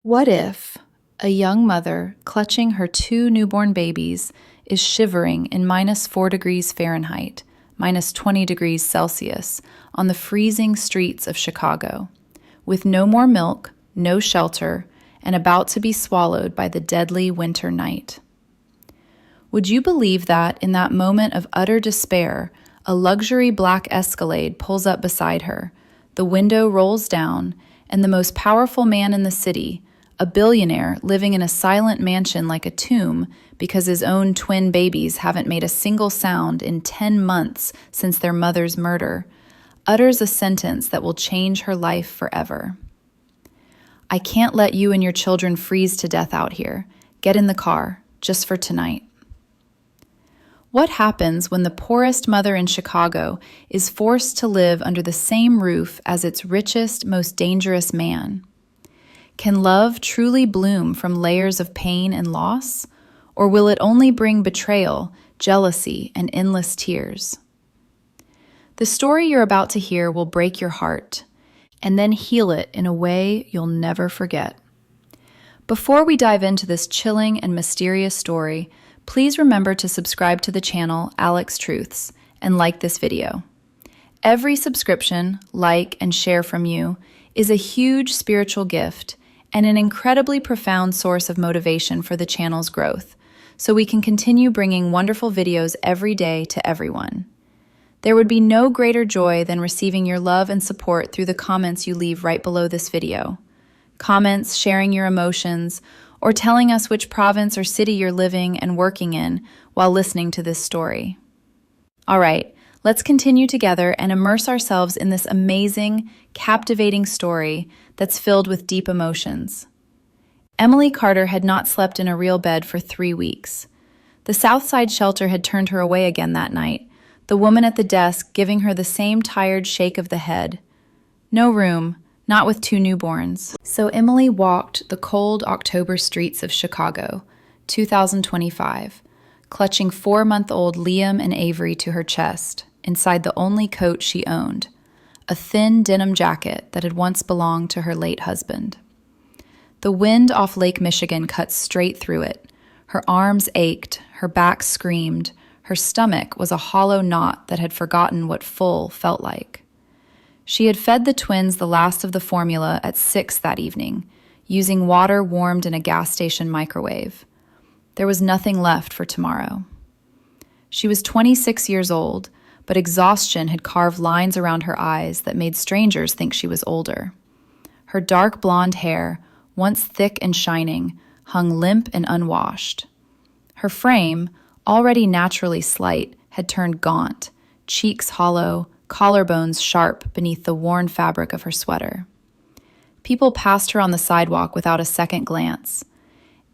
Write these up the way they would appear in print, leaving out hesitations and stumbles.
What if a young mother clutching her two newborn babies is shivering in -4 degrees Fahrenheit, -20 degrees Celsius, on the freezing streets of Chicago, with no more milk, no shelter, and about to be swallowed by the deadly winter night? Would you believe that in that moment of utter despair, a luxury black Escalade pulls up beside her, the window rolls down, and the most powerful man in the city, a billionaire living in a silent mansion like a tomb because his own twin babies haven't made a single sound in 10 months since their mother's murder, utters a sentence that will change her life forever? "I can't let you and your children freeze to death out here. Get in the car, just for tonight." What happens when the poorest mother in Chicago is forced to live under the same roof as its richest, most dangerous man? Can love truly bloom from layers of pain and loss? Or will it only bring betrayal, jealousy, and endless tears? The story you're about to hear will break your heart, and then heal it in a way you'll never forget. Before we dive into this chilling and mysterious story, please remember to subscribe to the channel Alex Truths and like this video. Every subscription, like, and share from you is a huge spiritual gift and an incredibly profound source of motivation for the channel's growth, so we can continue bringing wonderful videos every day to everyone. There would be no greater joy than receiving your love and support through the comments you leave right below this video. Comments, sharing your emotions, or telling us which province or city you're living and working in while listening to this story. All right, let's continue together and immerse ourselves in this amazing, captivating story that's filled with deep emotions. Emily Carter had not slept in a real bed for 3 weeks. The Southside shelter had turned her away again that night, the woman at the desk giving her the same tired shake of the head. No room, not with 2 newborns. So Emily walked the cold October streets of Chicago, 2025, clutching 4-month-old Liam and Avery to her chest, inside the only coat she owned, a thin denim jacket that had once belonged to her late husband. The wind off Lake Michigan cut straight through it. Her arms ached, her back screamed, her stomach was a hollow knot that had forgotten what full felt like. She had fed the twins the last of the formula at 6 that evening, using water warmed in a gas station microwave. There was nothing left for tomorrow. She was 26 years old, but exhaustion had carved lines around her eyes that made strangers think she was older. Her dark blonde hair, once thick and shining, hung limp and unwashed. Her frame, already naturally slight, had turned gaunt, cheeks hollow, collarbones sharp beneath the worn fabric of her sweater. People passed her on the sidewalk without a second glance.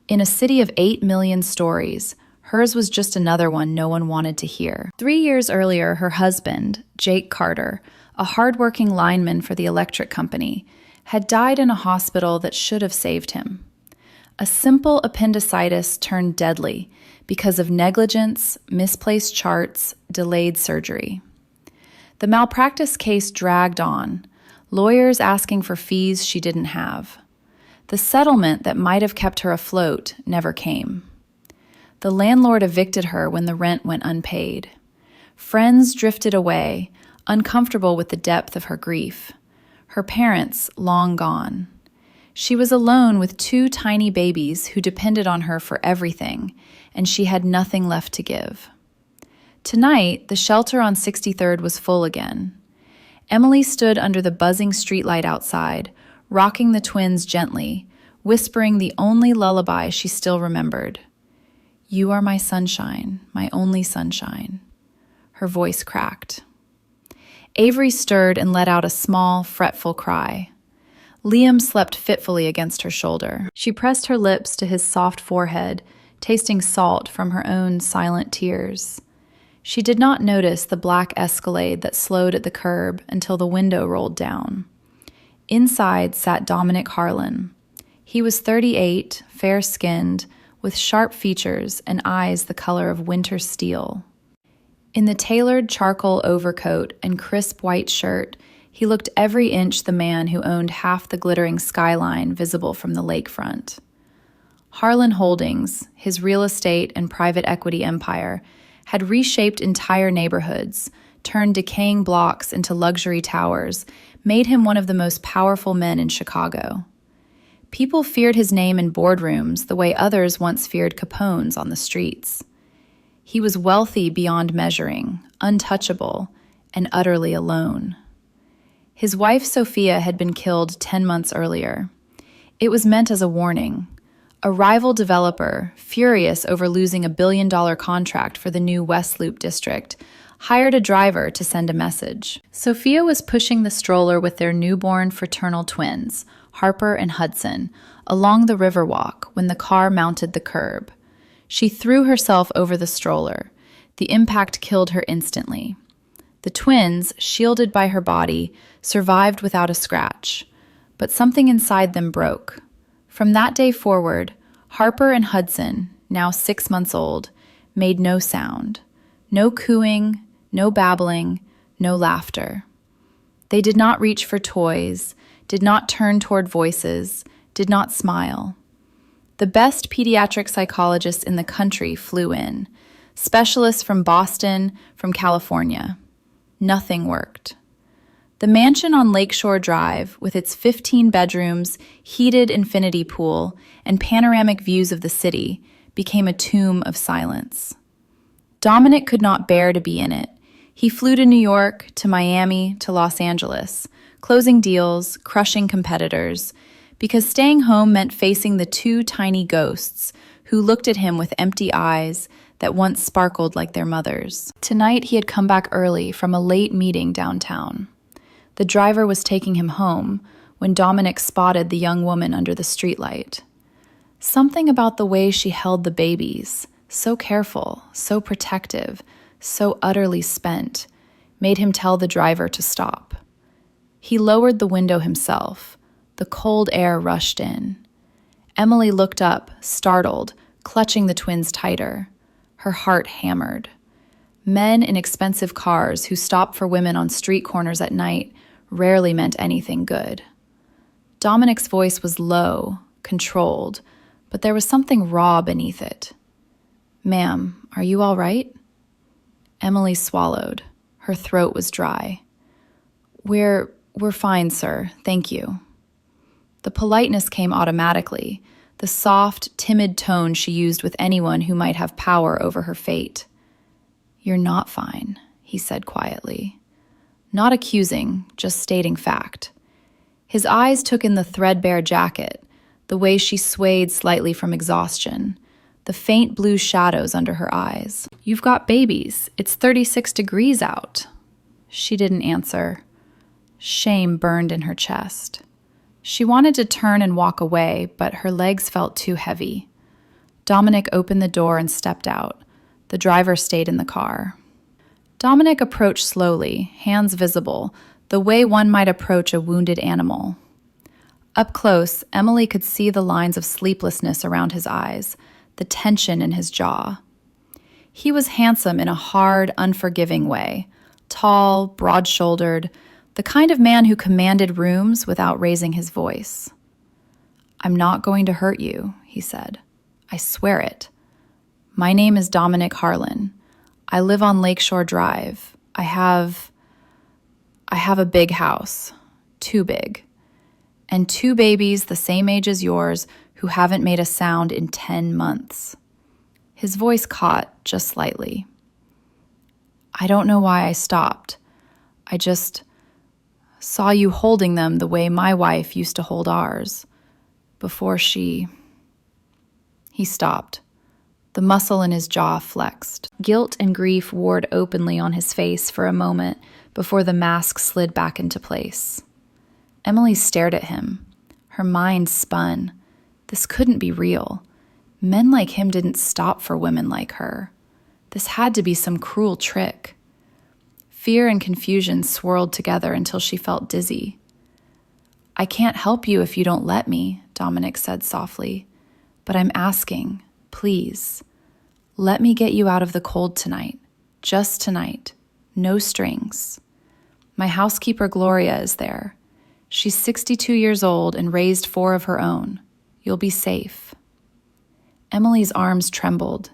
In a city of 8 million stories, hers was just another one no one wanted to hear. 3 years earlier, her husband, Jake Carter, a hardworking lineman for the electric company, had died in a hospital that should have saved him. A simple appendicitis turned deadly because of negligence, misplaced charts, delayed surgery. The malpractice case dragged on, lawyers asking for fees she didn't have. The settlement that might have kept her afloat never came. The landlord evicted her when the rent went unpaid. Friends drifted away, uncomfortable with the depth of her grief. Her parents long gone. She was alone with 2 tiny babies who depended on her for everything, and she had nothing left to give. Tonight, the shelter on 63rd was full again. Emily stood under the buzzing streetlight outside, rocking the twins gently, whispering the only lullaby she still remembered. "You are my sunshine, my only sunshine." Her voice cracked. Avery stirred and let out a small, fretful cry. Liam slept fitfully against her shoulder. She pressed her lips to his soft forehead, tasting salt from her own silent tears. She did not notice the black Escalade that slowed at the curb until the window rolled down. Inside sat Dominic Harlan. He was 38, fair-skinned, with sharp features and eyes the color of winter steel. In the tailored charcoal overcoat and crisp white shirt, He looked every inch the man who owned half the glittering skyline visible from the lakefront. Harlan Holdings, his real estate and private equity empire, had reshaped entire neighborhoods, turned decaying blocks into luxury towers, made him one of the most powerful men in Chicago. People feared his name in boardrooms the way others once feared Capone's on the streets. He was wealthy beyond measuring, untouchable, and utterly alone. His wife Sophia had been killed 10 months earlier. It was meant as a warning. A rival developer, furious over losing a $1 billion contract for the new West Loop district, hired a driver to send a message. Sophia was pushing the stroller with their newborn fraternal twins, Harper and Hudson, along the Riverwalk when the car mounted the curb. She threw herself over the stroller. The impact killed her instantly. The twins, shielded by her body, survived without a scratch, but something inside them broke. From that day forward, Harper and Hudson, now 6 months old, made no sound. No cooing, no babbling, no laughter. They did not reach for toys, did not turn toward voices, did not smile. The best pediatric psychologists in the country flew in, specialists from Boston, from California. Nothing worked. The mansion on Lakeshore Drive, with its 15 bedrooms, heated infinity pool, and panoramic views of the city, became a tomb of silence. Dominic could not bear to be in it. He flew to New York, to Miami, to Los Angeles, closing deals, crushing competitors, because staying home meant facing the 2 tiny ghosts who looked at him with empty eyes that once sparkled like their mother's. Tonight he had come back early from a late meeting downtown. The driver was taking him home when Dominic spotted the young woman under the streetlight. Something about the way she held the babies, so careful, so protective, so utterly spent, made him tell the driver to stop. He lowered the window himself. The cold air rushed in. Emily looked up, startled, clutching the twins tighter. Her heart hammered. Men in expensive cars who stopped for women on street corners at night rarely meant anything good. Dominic's voice was low, controlled, but there was something raw beneath it. "Ma'am, are you all right?" Emily swallowed. Her throat was dry. We're fine, sir. Thank you." The politeness came automatically, the soft, timid tone she used with anyone who might have power over her fate. "You're not fine," he said quietly. Not accusing, just stating fact. His eyes took in the threadbare jacket, the way she swayed slightly from exhaustion, the faint blue shadows under her eyes. "You've got babies. It's 36 degrees out." She didn't answer. Shame burned in her chest. She wanted to turn and walk away, but her legs felt too heavy. Dominic opened the door and stepped out. The driver stayed in the car. Dominic approached slowly, hands visible, the way one might approach a wounded animal. Up close, Emily could see the lines of sleeplessness around his eyes, the tension in his jaw. He was handsome in a hard, unforgiving way, tall, broad-shouldered, the kind of man who commanded rooms without raising his voice. "I'm not going to hurt you," he said. "I swear it. My name is Dominic Harlan. I live on Lakeshore Drive. I have a big house, too big, and 2 babies the same age as yours who haven't made a sound in 10 months. His voice caught just slightly. "I don't know why I stopped. I just saw you holding them the way my wife used to hold ours, before she—" He stopped. The muscle in his jaw flexed. Guilt and grief warred openly on his face for a moment before the mask slid back into place. Emily stared at him. Her mind spun. This couldn't be real. Men like him didn't stop for women like her. This had to be some cruel trick. Fear and confusion swirled together until she felt dizzy. "I can't help you if you don't let me," Dominic said softly. "But I'm asking, please. Let me get you out of the cold tonight. Just tonight. No strings." My housekeeper Gloria is there. She's 62 years old and raised 4 of her own. You'll be safe." Emily's arms trembled.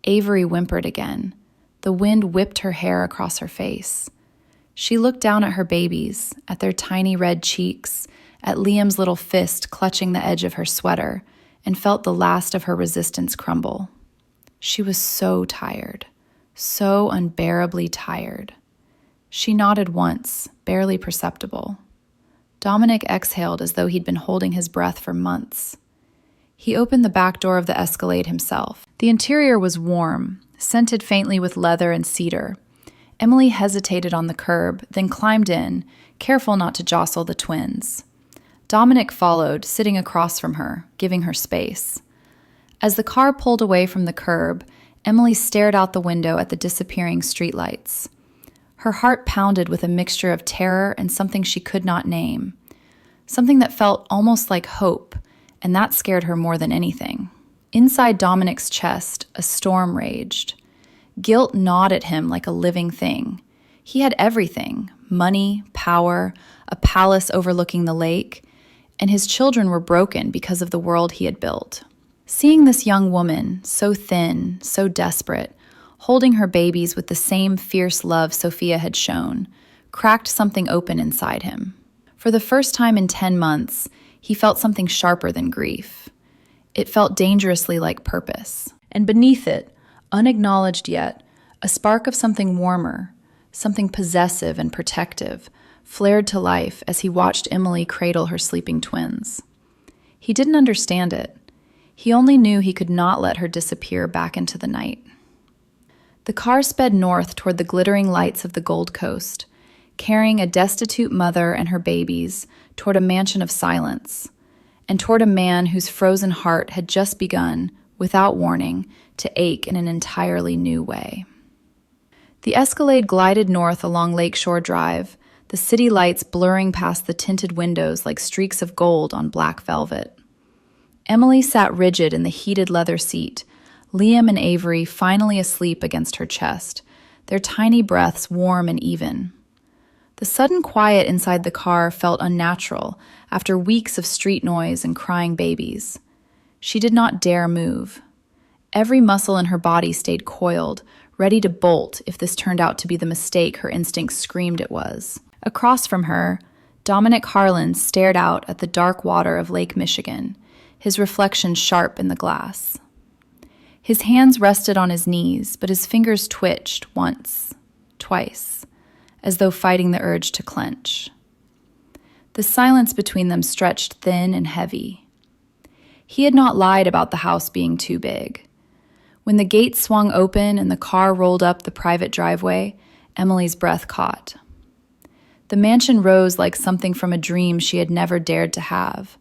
Avery whimpered again. The wind whipped her hair across her face. She looked down at her babies, at their tiny red cheeks, at Liam's little fist clutching the edge of her sweater, and felt the last of her resistance crumble. She was so tired, so unbearably tired. She nodded once, barely perceptible. Dominic exhaled as though he'd been holding his breath for months. He opened the back door of the Escalade himself. The interior was warm, scented faintly with leather and cedar. Emily hesitated on the curb, then climbed in, careful not to jostle the twins. Dominic followed, sitting across from her, giving her space. As the car pulled away from the curb, Emily stared out the window at the disappearing streetlights. Her heart pounded with a mixture of terror and something she could not name. Something that felt almost like hope, and that scared her more than anything. Inside Dominic's chest, a storm raged. Guilt gnawed at him like a living thing. He had everything: money, power, a palace overlooking the lake, and his children were broken because of the world he had built. Seeing this young woman, so thin, so desperate, holding her babies with the same fierce love Sophia had shown, cracked something open inside him. For the first time in 10 months, he felt something sharper than grief. It felt dangerously like purpose. And beneath it, unacknowledged yet, a spark of something warmer, something possessive and protective, flared to life as he watched Emily cradle her sleeping twins. He didn't understand it. He only knew he could not let her disappear back into the night. The car sped north toward the glittering lights of the Gold Coast, carrying a destitute mother and her babies toward a mansion of silence, and toward a man whose frozen heart had just begun, without warning, to ache in an entirely new way. The Escalade glided north along Lakeshore Drive, the city lights blurring past the tinted windows like streaks of gold on black velvet. Emily sat rigid in the heated leather seat, Liam and Avery finally asleep against her chest, their tiny breaths warm and even. The sudden quiet inside the car felt unnatural after weeks of street noise and crying babies. She did not dare move. Every muscle in her body stayed coiled, ready to bolt if this turned out to be the mistake her instincts screamed it was. Across from her, Dominic Harlan stared out at the dark water of Lake Michigan, his reflection sharp in the glass. His hands rested on his knees, but his fingers twitched once, twice, as though fighting the urge to clench. The silence between them stretched thin and heavy. He had not lied about the house being too big. When the gate swung open and the car rolled up the private driveway, Emily's breath caught. The mansion rose like something from a dream she had never dared to have.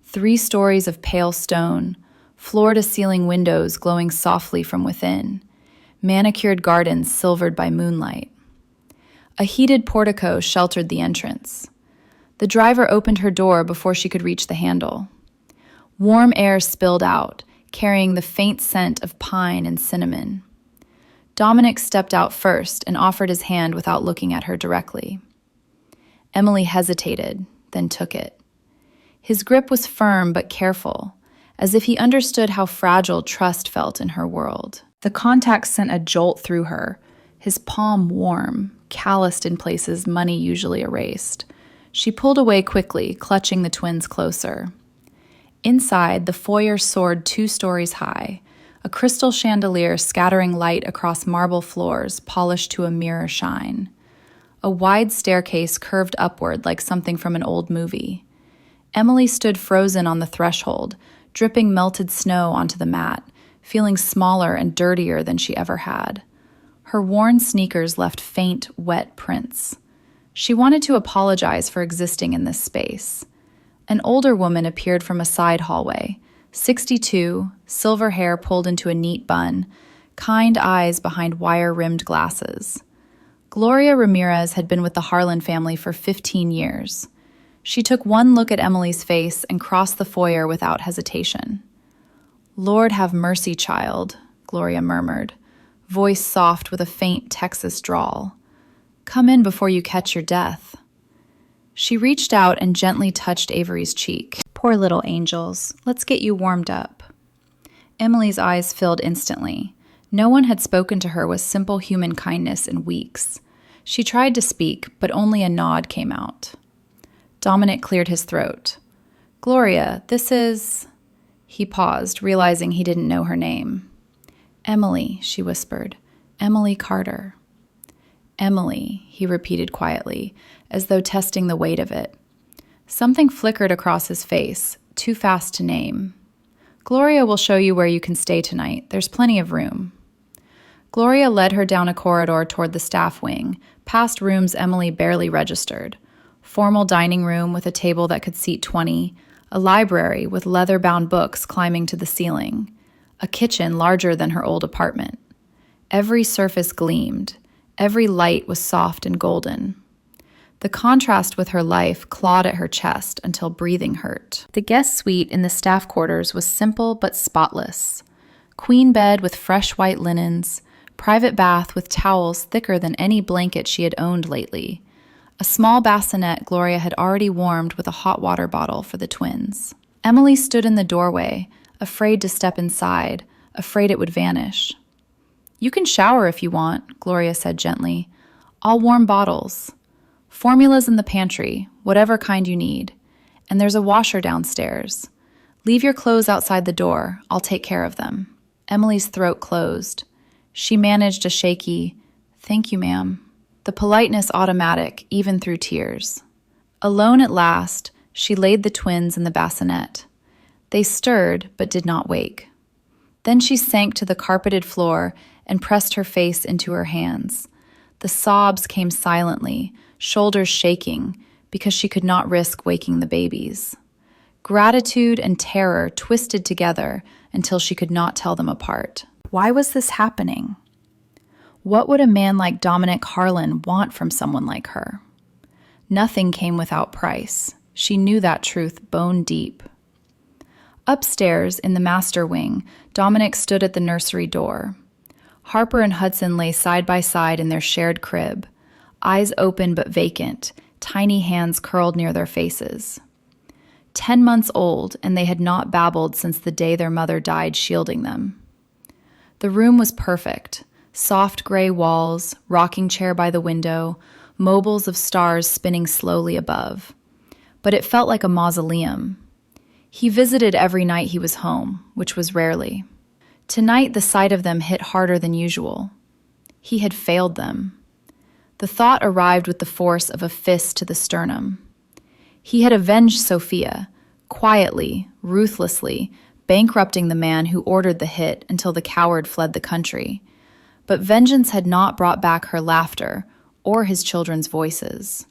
3 stories of pale stone, floor-to-ceiling windows glowing softly from within, manicured gardens silvered by moonlight. A heated portico sheltered the entrance. The driver opened her door before she could reach the handle. Warm air spilled out, carrying the faint scent of pine and cinnamon. Dominic stepped out first and offered his hand without looking at her directly. Emily hesitated, then took it. His grip was firm but careful, as if he understood how fragile trust felt in her world. The contact sent a jolt through her, his palm warm, calloused in places money usually erased. She pulled away quickly, clutching the twins closer. Inside, the foyer soared 2 stories high, a crystal chandelier scattering light across marble floors polished to a mirror shine. A wide staircase curved upward like something from an old movie. Emily stood frozen on the threshold, dripping melted snow onto the mat, feeling smaller and dirtier than she ever had. Her worn sneakers left faint, wet prints. She wanted to apologize for existing in this space. An older woman appeared from a side hallway, 62, silver hair pulled into a neat bun, kind eyes behind wire-rimmed glasses. Gloria Ramirez had been with the Harlan family for 15 years. She took one look at Emily's face and crossed the foyer without hesitation. "Lord have mercy, child," Gloria murmured, voice soft with a faint Texas drawl. Come in before you catch your death." She reached out and gently touched Avery's cheek. "Poor little angels, let's get you warmed up." Emily's eyes filled instantly. No one had spoken to her with simple human kindness in weeks. She tried to speak, but only a nod came out. Dominic cleared his throat. "Gloria, this is—" He paused, realizing he didn't know her name. "Emily," she whispered. "Emily Carter." "Emily," he repeated quietly, as though testing the weight of it. Something flickered across his face, too fast to name. "Gloria will show you where you can stay tonight. There's plenty of room." Gloria led her down a corridor toward the staff wing, past rooms Emily barely registered. Formal dining room with a table that could seat 20, a library with leather-bound books climbing to the ceiling, a kitchen larger than her old apartment. Every surface gleamed. Every light was soft and golden. The contrast with her life clawed at her chest until breathing hurt. The guest suite in the staff quarters was simple but spotless. Queen bed with fresh white linens, private bath with towels thicker than any blanket she had owned lately, a small bassinet Gloria had already warmed with a hot water bottle for the twins. Emily stood in the doorway, afraid to step inside, afraid it would vanish. "You can shower if you want," Gloria said gently. "I'll warm bottles. Formula's in the pantry, whatever kind you need. And there's a washer downstairs. Leave your clothes outside the door. I'll take care of them." Emily's throat closed. She managed a shaky, "Thank you, ma'am." The politeness automatic, even through tears. Alone at last, she laid the twins in the bassinet. They stirred, but did not wake. Then she sank to the carpeted floor and pressed her face into her hands. The sobs came silently, shoulders shaking, because she could not risk waking the babies. Gratitude and terror twisted together until she could not tell them apart. Why was this happening? What would a man like Dominic Harlan want from someone like her? Nothing came without price. She knew that truth bone deep. Upstairs, in the master wing, Dominic stood at the nursery door. Harper and Hudson lay side by side in their shared crib, eyes open but vacant, tiny hands curled near their faces. 10 months old, and they had not babbled since the day their mother died shielding them. The room was perfect. Soft gray walls, rocking chair by the window, mobiles of stars spinning slowly above. But it felt like a mausoleum. He visited every night he was home, which was rarely. Tonight, the sight of them hit harder than usual. He had failed them. The thought arrived with the force of a fist to the sternum. He had avenged Sophia, quietly, ruthlessly, bankrupting the man who ordered the hit until the coward fled the country. But vengeance had not brought back her laughter or his children's voices.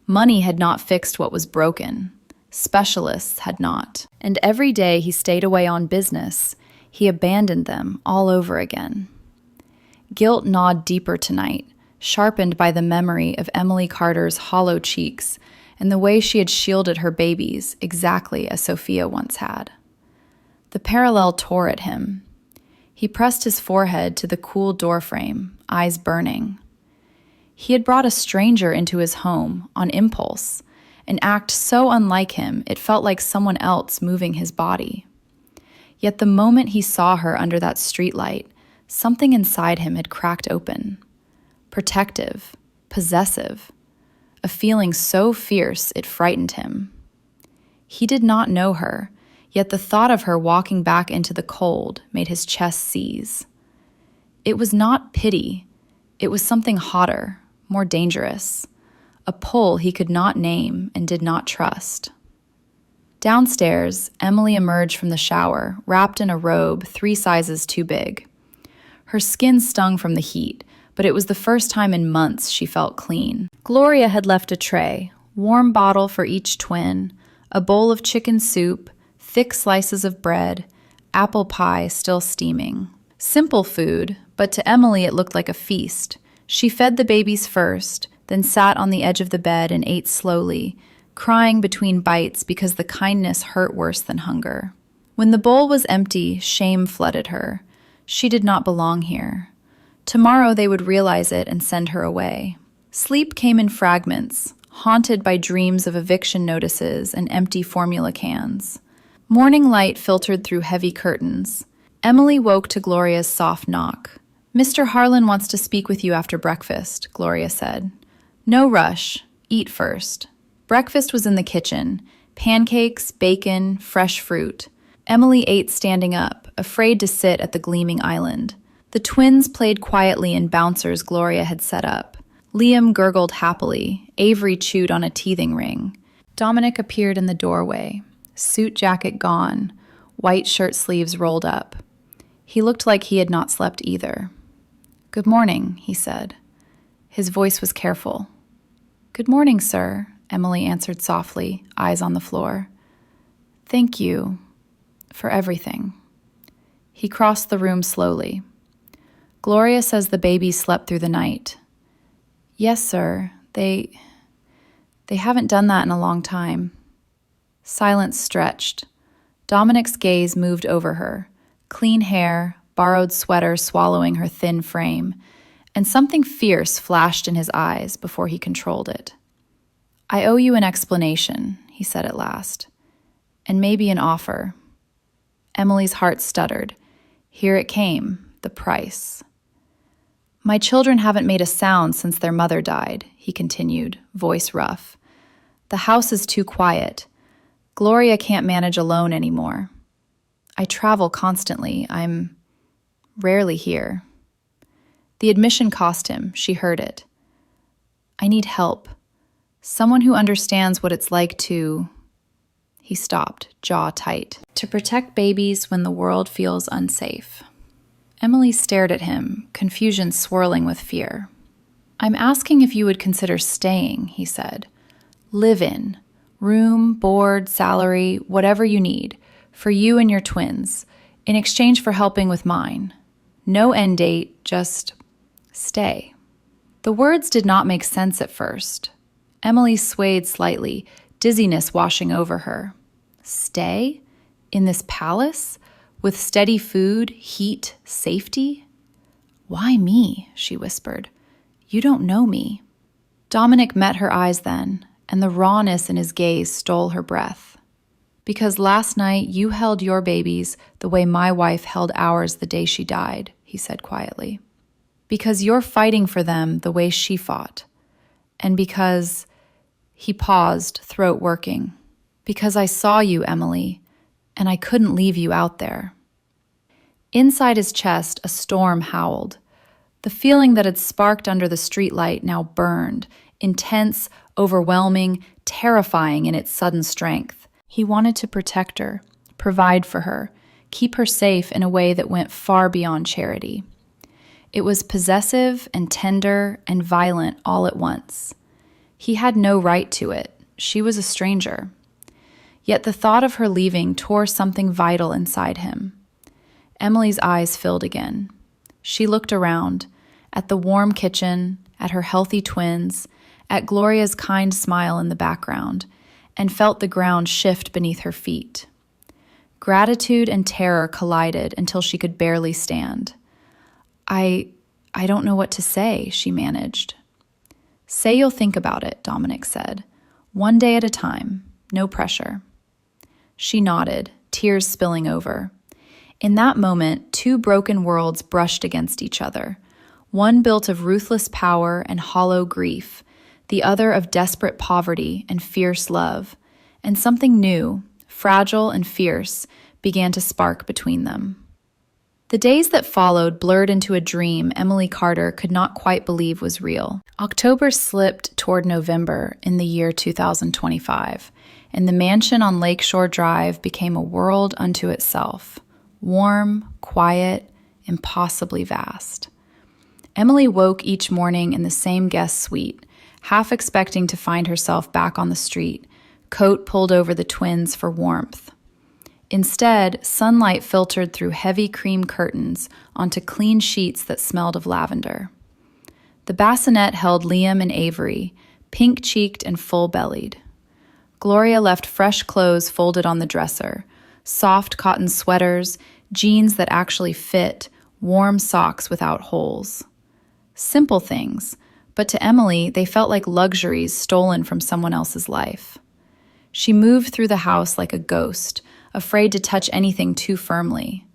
Money had not fixed what was broken. Specialists had not. And every day he stayed away on business, he abandoned them all over again. Guilt gnawed deeper tonight, sharpened by the memory of Emily Carter's hollow cheeks and the way she had shielded her babies exactly as Sophia once had. The parallel tore at him. He pressed his forehead to the cool doorframe, eyes burning. He had brought a stranger into his home on impulse, an act so unlike him it felt like someone else moving his body. Yet the moment he saw her under that streetlight, something inside him had cracked open. Protective, possessive, a feeling so fierce it frightened him. He did not know her, yet the thought of her walking back into the cold made his chest seize. It was not pity. It was something hotter, more dangerous, a pull he could not name and did not trust. Downstairs, Emily emerged from the shower, wrapped in a robe 3 sizes too big. Her skin stung from the heat, but it was the first time in months she felt clean. Gloria had left a tray, warm bottle for each twin, a bowl of chicken soup, thick slices of bread, apple pie still steaming. Simple food, but to Emily it looked like a feast. She fed the babies first, then sat on the edge of the bed and ate slowly, crying between bites because the kindness hurt worse than hunger. When the bowl was empty, shame flooded her. She did not belong here. Tomorrow they would realize it and send her away. Sleep came in fragments, haunted by dreams of eviction notices and empty formula cans. Morning light filtered through heavy curtains. Emily woke to Gloria's soft knock. "Mr. Harlan wants to speak with you after breakfast," Gloria said. "No rush. Eat first." Breakfast was in the kitchen. Pancakes, bacon, fresh fruit. Emily ate standing up, afraid to sit at the gleaming island. The twins played quietly in bouncers Gloria had set up. Liam gurgled happily. Avery chewed on a teething ring. Dominic appeared in the doorway, suit jacket gone, white shirt sleeves rolled up. He looked like he had not slept either. "Good morning," he said. His voice was careful. "Good morning, sir," Emily answered softly, eyes on the floor. "Thank you for everything." He crossed the room slowly. "Gloria says the babies slept through the night." "Yes, sir. They haven't done that in a long time." Silence stretched. Dominic's gaze moved over her. Clean hair, borrowed sweater swallowing her thin frame, and something fierce flashed in his eyes before he controlled it. "I owe you an explanation," he said at last, "and maybe an offer." Emily's heart stuttered. Here it came, the price. "My children haven't made a sound since their mother died," he continued, voice rough. "The house is too quiet. Gloria can't manage alone anymore. I travel constantly. I'm rarely here." The admission cost him. She heard it. "I need help. Someone who understands what it's like to..." He stopped, jaw tight. "To protect babies when the world feels unsafe." Emily stared at him, confusion swirling with fear. "I'm asking if you would consider staying," he said. "Live in. Room, board, salary, whatever you need, for you and your twins, in exchange for helping with mine. No end date, just stay." The words did not make sense at first. Emily swayed slightly, dizziness washing over her. Stay? In this palace? With steady food, heat, safety? "Why me?" she whispered. "You don't know me." Dominic met her eyes then, and the rawness in his gaze stole her breath. "Because last night you held your babies the way my wife held ours the day she died," he said quietly. "Because you're fighting for them the way she fought. And because..." He paused, throat working. "Because I saw you, Emily, and I couldn't leave you out there." Inside his chest, a storm howled. The feeling that had sparked under the streetlight now burned, intense, overwhelming, terrifying in its sudden strength. He wanted to protect her, provide for her, keep her safe in a way that went far beyond charity. It was possessive and tender and violent all at once. He had no right to it. She was a stranger. Yet the thought of her leaving tore something vital inside him. Emily's eyes filled again. She looked around, at the warm kitchen, at her healthy twins, at Gloria's kind smile in the background, and felt the ground shift beneath her feet. Gratitude and terror collided until she could barely stand. I don't know what to say," she managed. "Say you'll think about it," Dominic said. "One day at a time. No pressure." She nodded, tears spilling over. In that moment, two broken worlds brushed against each other. One built of ruthless power and hollow grief, the other of desperate poverty and fierce love, and something new, fragile and fierce, began to spark between them. The days that followed blurred into a dream Emily Carter could not quite believe was real. October slipped toward November in the year 2025, and the mansion on Lakeshore Drive became a world unto itself. Warm, quiet, impossibly vast. Emily woke each morning in the same guest suite, half expecting to find herself back on the street, coat pulled over the twins for warmth. Instead, sunlight filtered through heavy cream curtains onto clean sheets that smelled of lavender. The bassinet held Liam and Avery, pink-cheeked and full-bellied. Gloria left fresh clothes folded on the dresser, soft cotton sweaters, jeans that actually fit, warm socks without holes. Simple things, But to Emily, they felt like luxuries stolen from someone else's life. She moved through the house like a ghost, afraid to touch anything too firmly.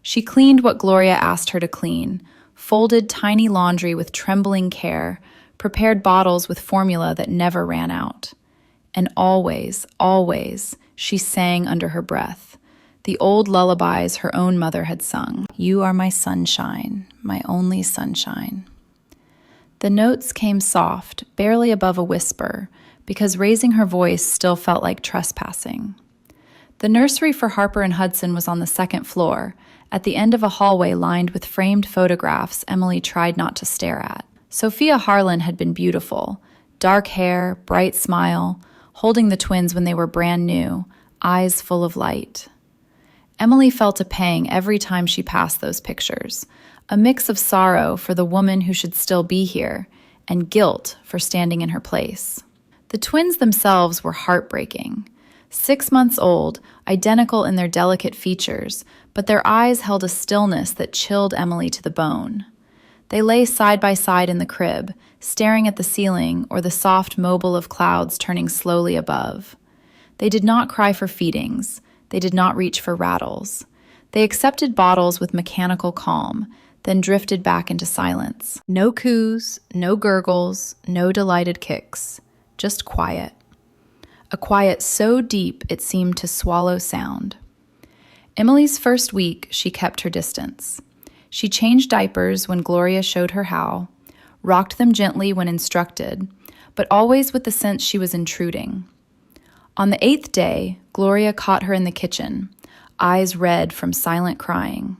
She cleaned what Gloria asked her to clean, folded tiny laundry with trembling care, prepared bottles with formula that never ran out. And always, always, she sang under her breath, the old lullabies her own mother had sung. You are my sunshine, my only sunshine. The notes came soft, barely above a whisper, because raising her voice still felt like trespassing. The nursery for Harper and Hudson was on the second floor, at the end of a hallway lined with framed photographs Emily tried not to stare at. Sophia Harlan had been beautiful, dark hair, bright smile, holding the twins when they were brand new, eyes full of light. Emily felt a pang every time she passed those pictures, a mix of sorrow for the woman who should still be here and guilt for standing in her place. The twins themselves were heartbreaking. 6 months old, identical in their delicate features, but their eyes held a stillness that chilled Emily to the bone. They lay side by side in the crib, staring at the ceiling or the soft mobile of clouds turning slowly above. They did not cry for feedings. They did not reach for rattles. They accepted bottles with mechanical calm, then drifted back into silence. No coos, no gurgles, no delighted kicks. Just quiet. A quiet so deep it seemed to swallow sound. Emily's first week, she kept her distance. She changed diapers when Gloria showed her how, rocked them gently when instructed, but always with the sense she was intruding. On the 8th day, Gloria caught her in the kitchen, eyes red from silent crying.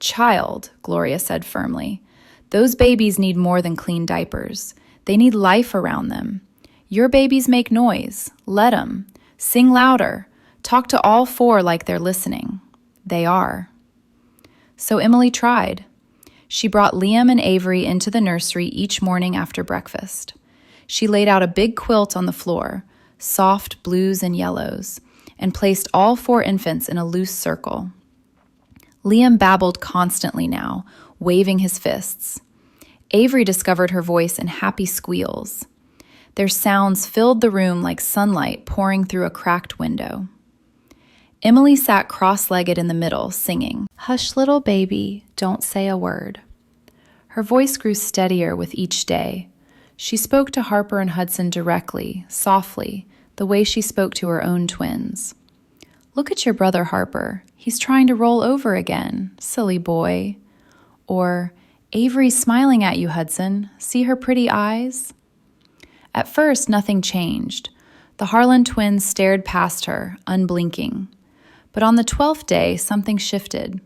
Child, Gloria said firmly, those babies need more than clean diapers. They need life around them. Your babies make noise. Let 'em. Sing louder. Talk to all 4 like they're listening. They are. So Emily tried. She brought Liam and Avery into the nursery each morning after breakfast. She laid out a big quilt on the floor, soft blues and yellows, and placed all 4 infants in a loose circle. Liam babbled constantly now, waving his fists. Avery discovered her voice in happy squeals. Their sounds filled the room like sunlight pouring through a cracked window. Emily sat cross-legged in the middle, singing, "Hush, little baby, don't say a word." Her voice grew steadier with each day. She spoke to Harper and Hudson directly, softly, the way she spoke to her own twins. "Look at your brother Harper. He's trying to roll over again. Silly boy." Or, "Avery's smiling at you, Hudson. See her pretty eyes?" At first, nothing changed. The Harlan twins stared past her, unblinking. But on the 12th day, something shifted.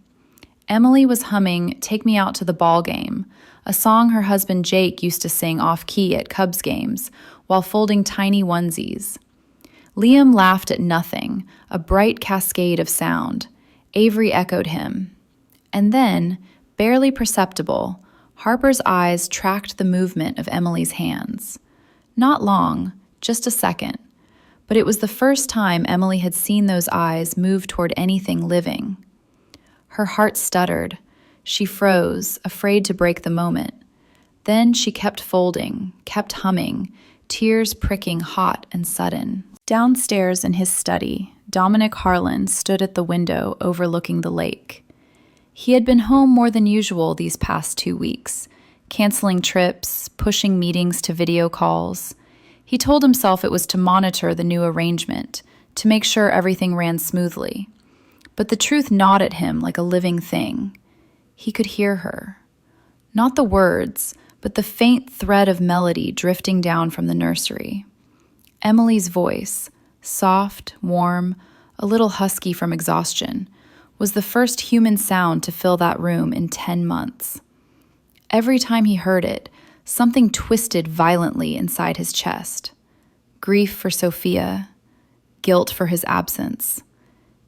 Emily was humming "Take Me Out to the Ball Game," a song her husband Jake used to sing off-key at Cubs games while folding tiny onesies. Liam laughed at nothing, a bright cascade of sound. Avery echoed him. And then, barely perceptible, Harper's eyes tracked the movement of Emily's hands. Not long, just a second. But it was the first time Emily had seen those eyes move toward anything living. Her heart stuttered. She froze, afraid to break the moment. Then she kept folding, kept humming, tears pricking hot and sudden. Downstairs in his study, Dominic Harlan stood at the window overlooking the lake. He had been home more than usual these past 2 weeks, canceling trips, pushing meetings to video calls. He told himself it was to monitor the new arrangement, to make sure everything ran smoothly. But the truth gnawed at him like a living thing. He could hear her. Not the words, but the faint thread of melody drifting down from the nursery. Emily's voice, soft, warm, a little husky from exhaustion, was the first human sound to fill that room in 10 months. Every time he heard it, something twisted violently inside his chest. Grief for Sophia, guilt for his absence,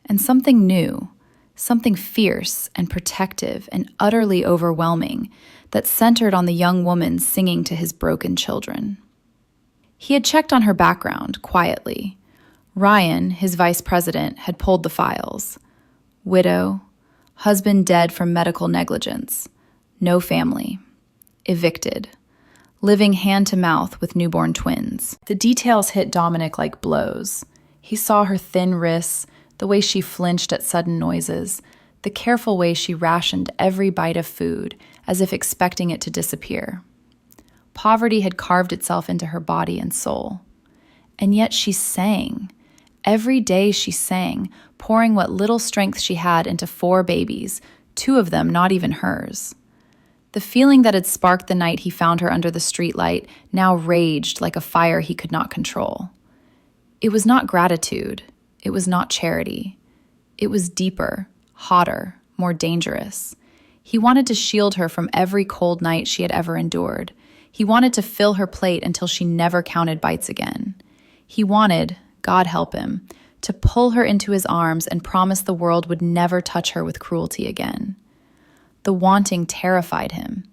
and something new, something fierce and protective and utterly overwhelming that centered on the young woman singing to his broken children. He had checked on her background quietly. Ryan, his vice president, had pulled the files. Widow, husband dead from medical negligence, no family, evicted. living hand to mouth with newborn twins. The details hit Dominic like blows. He saw her thin wrists, the way she flinched at sudden noises, the careful way she rationed every bite of food, as if expecting it to disappear. Poverty had carved itself into her body and soul. And yet she sang. Every day she sang, pouring what little strength she had into 4 babies, 2 of them not even hers. The feeling that had sparked the night he found her under the streetlight now raged like a fire he could not control. It was not gratitude. It was not charity. It was deeper, hotter, more dangerous. He wanted to shield her from every cold night she had ever endured. He wanted to fill her plate until she never counted bites again. He wanted, God help him, to pull her into his arms and promise the world would never touch her with cruelty again. The wanting terrified him.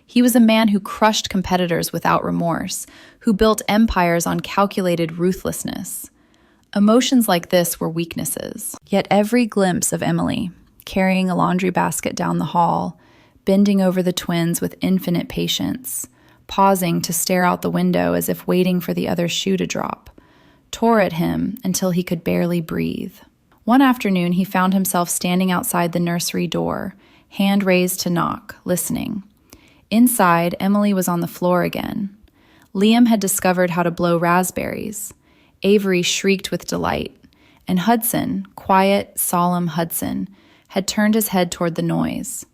He was a man who crushed competitors without remorse, who built empires on calculated ruthlessness. Emotions like this were weaknesses. Yet every glimpse of Emily, carrying a laundry basket down the hall, bending over the twins with infinite patience, pausing to stare out the window as if waiting for the other shoe to drop, tore at him until he could barely breathe. One afternoon, he found himself standing outside the nursery door, hand raised to knock, listening. Inside, Emily was on the floor again. Liam had discovered how to blow raspberries. Avery shrieked with delight, and Hudson, quiet, solemn Hudson, had turned his head toward the noise.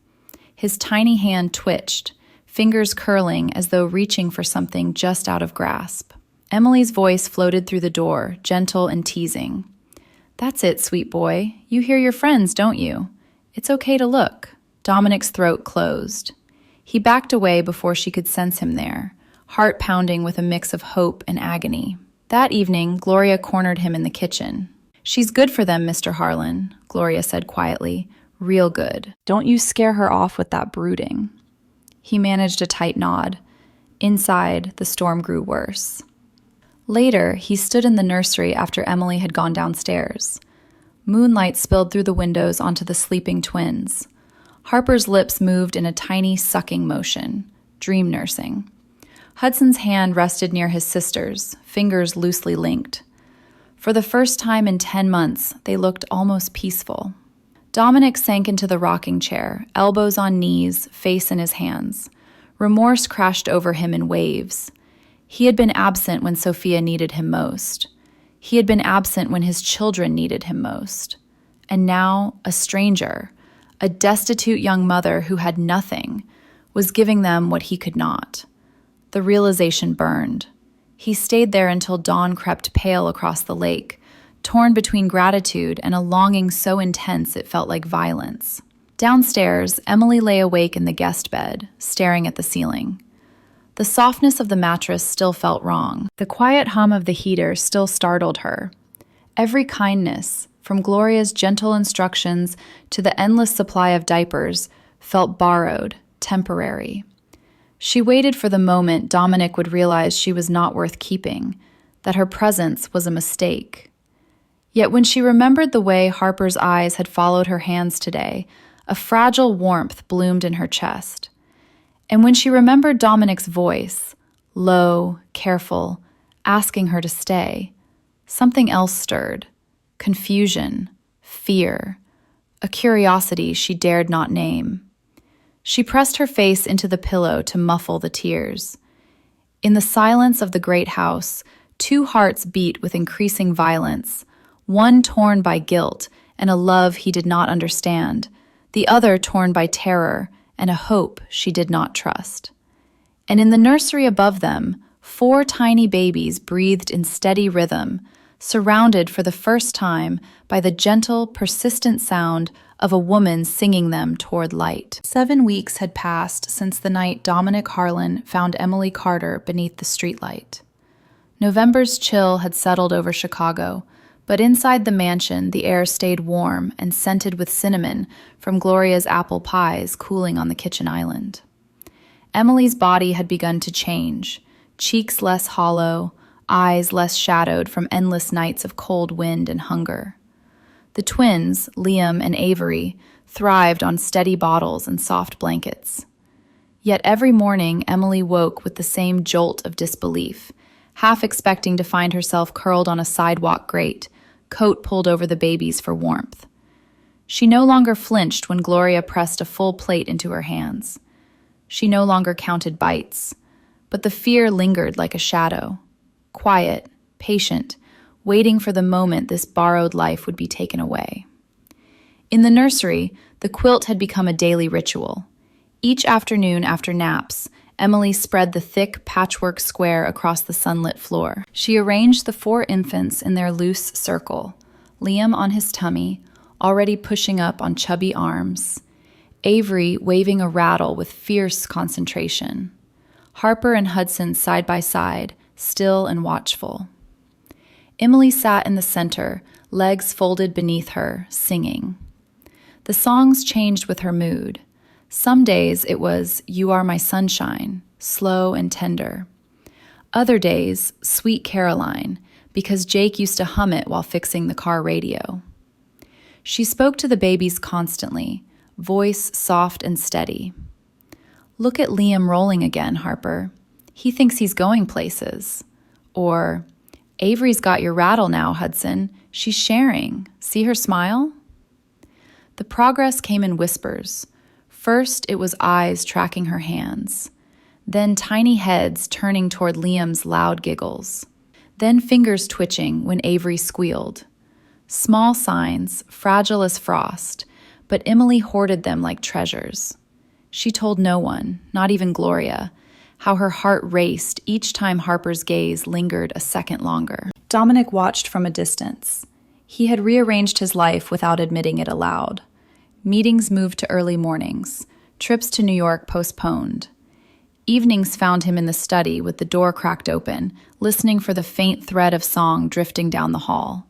His tiny hand twitched, fingers curling as though reaching for something just out of grasp. Emily's voice floated through the door, gentle and teasing. "That's it, sweet boy. You hear your friends, don't you? It's okay to look." Dominic's throat closed. He backed away before she could sense him there, heart pounding with a mix of hope and agony. That evening, Gloria cornered him in the kitchen. "She's good for them, Mr. Harlan," Gloria said quietly. "Real good. Don't you scare her off with that brooding." He managed a tight nod. Inside, the storm grew worse. Later, he stood in the nursery after Emily had gone downstairs. Moonlight spilled through the windows onto the sleeping twins. Harper's lips moved in a tiny sucking motion, dream nursing. Hudson's hand rested near his sister's, fingers loosely linked. For the first time in 10 months, they looked almost peaceful. Dominic sank into the rocking chair, elbows on knees, face in his hands. Remorse crashed over him in waves. He had been absent when Sophia needed him most. He had been absent when his children needed him most. And now, a stranger, a destitute young mother who had nothing, was giving them what he could not. The realization burned. He stayed there until dawn crept pale across the lake, torn between gratitude and a longing so intense it felt like violence. Downstairs, Emily lay awake in the guest bed, staring at the ceiling. The softness of the mattress still felt wrong. The quiet hum of the heater still startled her. Every kindness, from Gloria's gentle instructions to the endless supply of diapers, felt borrowed, temporary. She waited for the moment Dominic would realize she was not worth keeping, that her presence was a mistake. Yet when she remembered the way Harper's eyes had followed her hands today, a fragile warmth bloomed in her chest. And when she remembered Dominic's voice, low, careful, asking her to stay, something else stirred. Confusion, fear, a curiosity she dared not name. She pressed her face into the pillow to muffle the tears. In the silence of the great house, 2 hearts beat with increasing violence, one torn by guilt and a love he did not understand, the other torn by terror and a hope she did not trust. And in the nursery above them, 4 tiny babies breathed in steady rhythm, surrounded for the first time by the gentle, persistent sound of a woman singing them toward light. 7 weeks had passed since the night Dominic Harlan found Emily Carter beneath the streetlight. November's chill had settled over Chicago, but inside the mansion the air stayed warm and scented with cinnamon from Gloria's apple pies cooling on the kitchen island. Emily's body had begun to change, cheeks less hollow, eyes less shadowed from endless nights of cold wind and hunger. The twins, Liam and Avery, thrived on steady bottles and soft blankets. Yet every morning, Emily woke with the same jolt of disbelief, half expecting to find herself curled on a sidewalk grate, coat pulled over the babies for warmth. She no longer flinched when Gloria pressed a full plate into her hands. She no longer counted bites, but the fear lingered like a shadow, quiet, patient, waiting for the moment this borrowed life would be taken away. In the nursery, the quilt had become a daily ritual. Each afternoon after naps, Emily spread the thick patchwork square across the sunlit floor. She arranged the 4 infants in their loose circle, Liam on his tummy, already pushing up on chubby arms, Avery waving a rattle with fierce concentration, Harper and Hudson side by side, still and watchful. Emily sat in the center, legs folded beneath her, singing. The songs changed with her mood. Some days it was "You Are My Sunshine," slow and tender. Other days, "Sweet Caroline," because Jake used to hum it while fixing the car radio. She spoke to the babies constantly, voice soft and steady. "Look at Liam rolling again, Harper. He thinks he's going places." Or, "Avery's got your rattle now, Hudson. She's sharing. See her smile?" The progress came in whispers. First, it was eyes tracking her hands. Then tiny heads turning toward Liam's loud giggles. Then fingers twitching when Avery squealed. Small signs, fragile as frost, but Emily hoarded them like treasures. She told no one, not even Gloria, how her heart raced each time Harper's gaze lingered a second longer. Dominic watched from a distance. He had rearranged his life without admitting it aloud. Meetings moved to early mornings, trips to New York postponed. Evenings found him in the study with the door cracked open, listening for the faint thread of song drifting down the hall.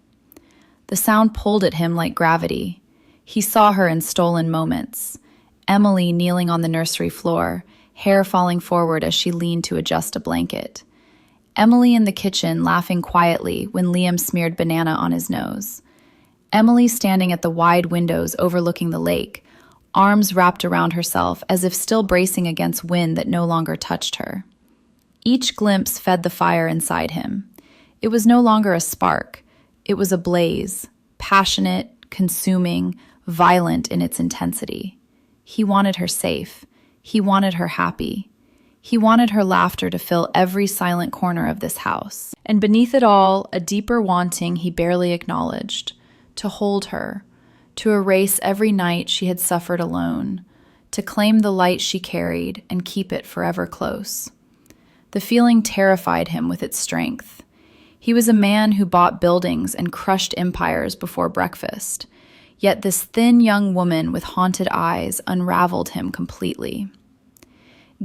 The sound pulled at him like gravity. He saw her in stolen moments. Emily kneeling on the nursery floor, hair falling forward as she leaned to adjust a blanket. Emily in the kitchen laughing quietly when Liam smeared banana on his nose. Emily standing at the wide windows overlooking the lake, arms wrapped around herself as if still bracing against wind that no longer touched her. Each glimpse fed the fire inside him. It was no longer a spark. It was a blaze, passionate, consuming, violent in its intensity. He wanted her safe. He wanted her happy. He wanted her laughter to fill every silent corner of this house. And beneath it all, a deeper wanting he barely acknowledged. To hold her, to erase every night she had suffered alone, to claim the light she carried and keep it forever close. The feeling terrified him with its strength. He was a man who bought buildings and crushed empires before breakfast, yet this thin young woman with haunted eyes unraveled him completely.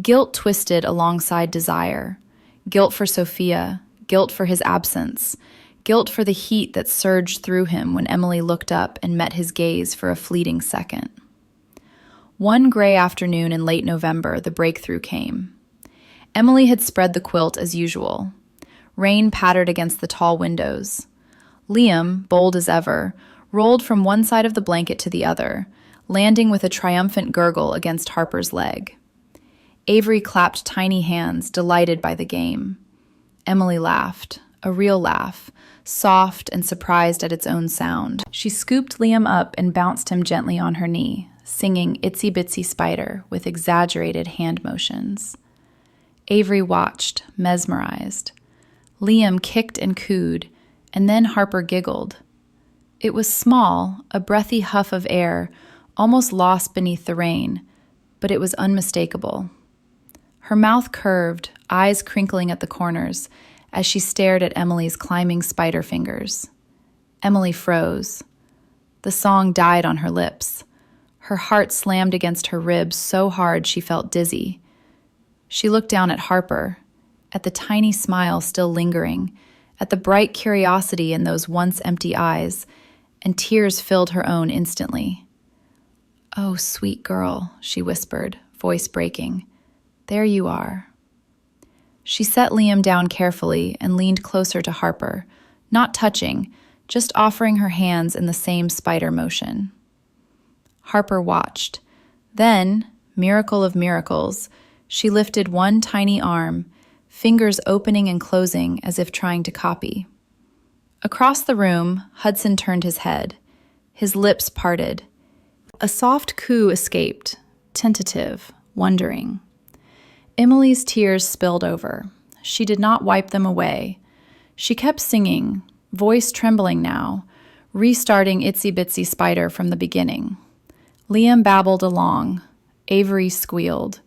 Guilt twisted alongside desire, guilt for Sophia, guilt for his absence, guilt for the heat that surged through him when Emily looked up and met his gaze for a fleeting second. One gray afternoon in late November, the breakthrough came. Emily had spread the quilt as usual. Rain pattered against the tall windows. Liam, bold as ever, rolled from one side of the blanket to the other, landing with a triumphant gurgle against Harper's leg. Avery clapped tiny hands, delighted by the game. Emily laughed, a real laugh, soft and surprised at its own sound. She scooped Liam up and bounced him gently on her knee, singing Itsy Bitsy Spider with exaggerated hand motions. Avery watched, mesmerized. Liam kicked and cooed, and then Harper giggled. It was small, a breathy huff of air, almost lost beneath the rain, but it was unmistakable. Her mouth curved, eyes crinkling at the corners, as she stared at Emily's climbing spider fingers. Emily froze. The song died on her lips. Her heart slammed against her ribs so hard she felt dizzy. She looked down at Harper, at the tiny smile still lingering, at the bright curiosity in those once empty eyes, and tears filled her own instantly. "Oh, sweet girl," she whispered, voice breaking. "There you are." She set Liam down carefully and leaned closer to Harper, not touching, just offering her hands in the same spider motion. Harper watched. Then, miracle of miracles, She lifted one tiny arm, fingers opening and closing as if trying to copy. Across the room, Hudson turned his head. His lips parted. A soft coo escaped, tentative, wondering. Emily's tears spilled over. She did not wipe them away. She kept singing, voice trembling now, restarting Itsy Bitsy Spider from the beginning. Liam babbled along. Avery squealed.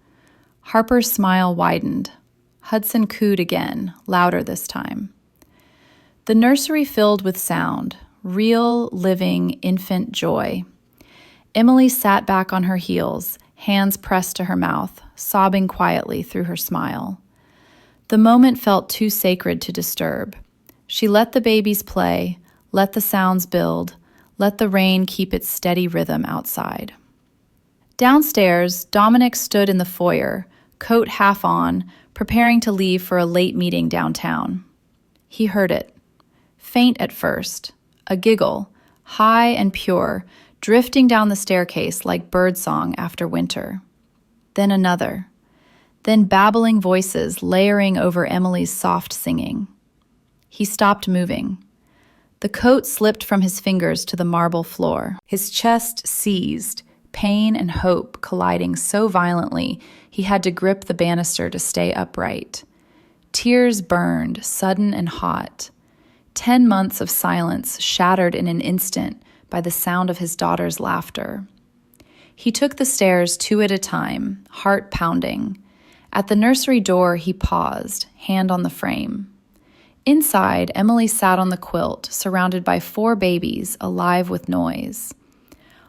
Harper's smile widened. Hudson cooed again, louder this time. The nursery filled with sound, real, living, infant joy. Emily sat back on her heels, hands pressed to her mouth, sobbing quietly through her smile. The moment felt too sacred to disturb. She let the babies play, let the sounds build, let the rain keep its steady rhythm outside. Downstairs, Dominic stood in the foyer, coat half on, preparing to leave for a late meeting downtown. He heard it. Faint at first, a giggle, high and pure, drifting down the staircase like birdsong after winter. Then another. Then babbling voices layering over Emily's soft singing. He stopped moving. The coat slipped from his fingers to the marble floor. His chest seized, pain and hope colliding so violently he had to grip the banister to stay upright. Tears burned, sudden and hot. 10 months of silence shattered in an instant by the sound of his daughter's laughter. He took the stairs 2 at a time, heart pounding. At the nursery door, he paused, hand on the frame. Inside, Emily sat on the quilt, surrounded by 4 babies, alive with noise.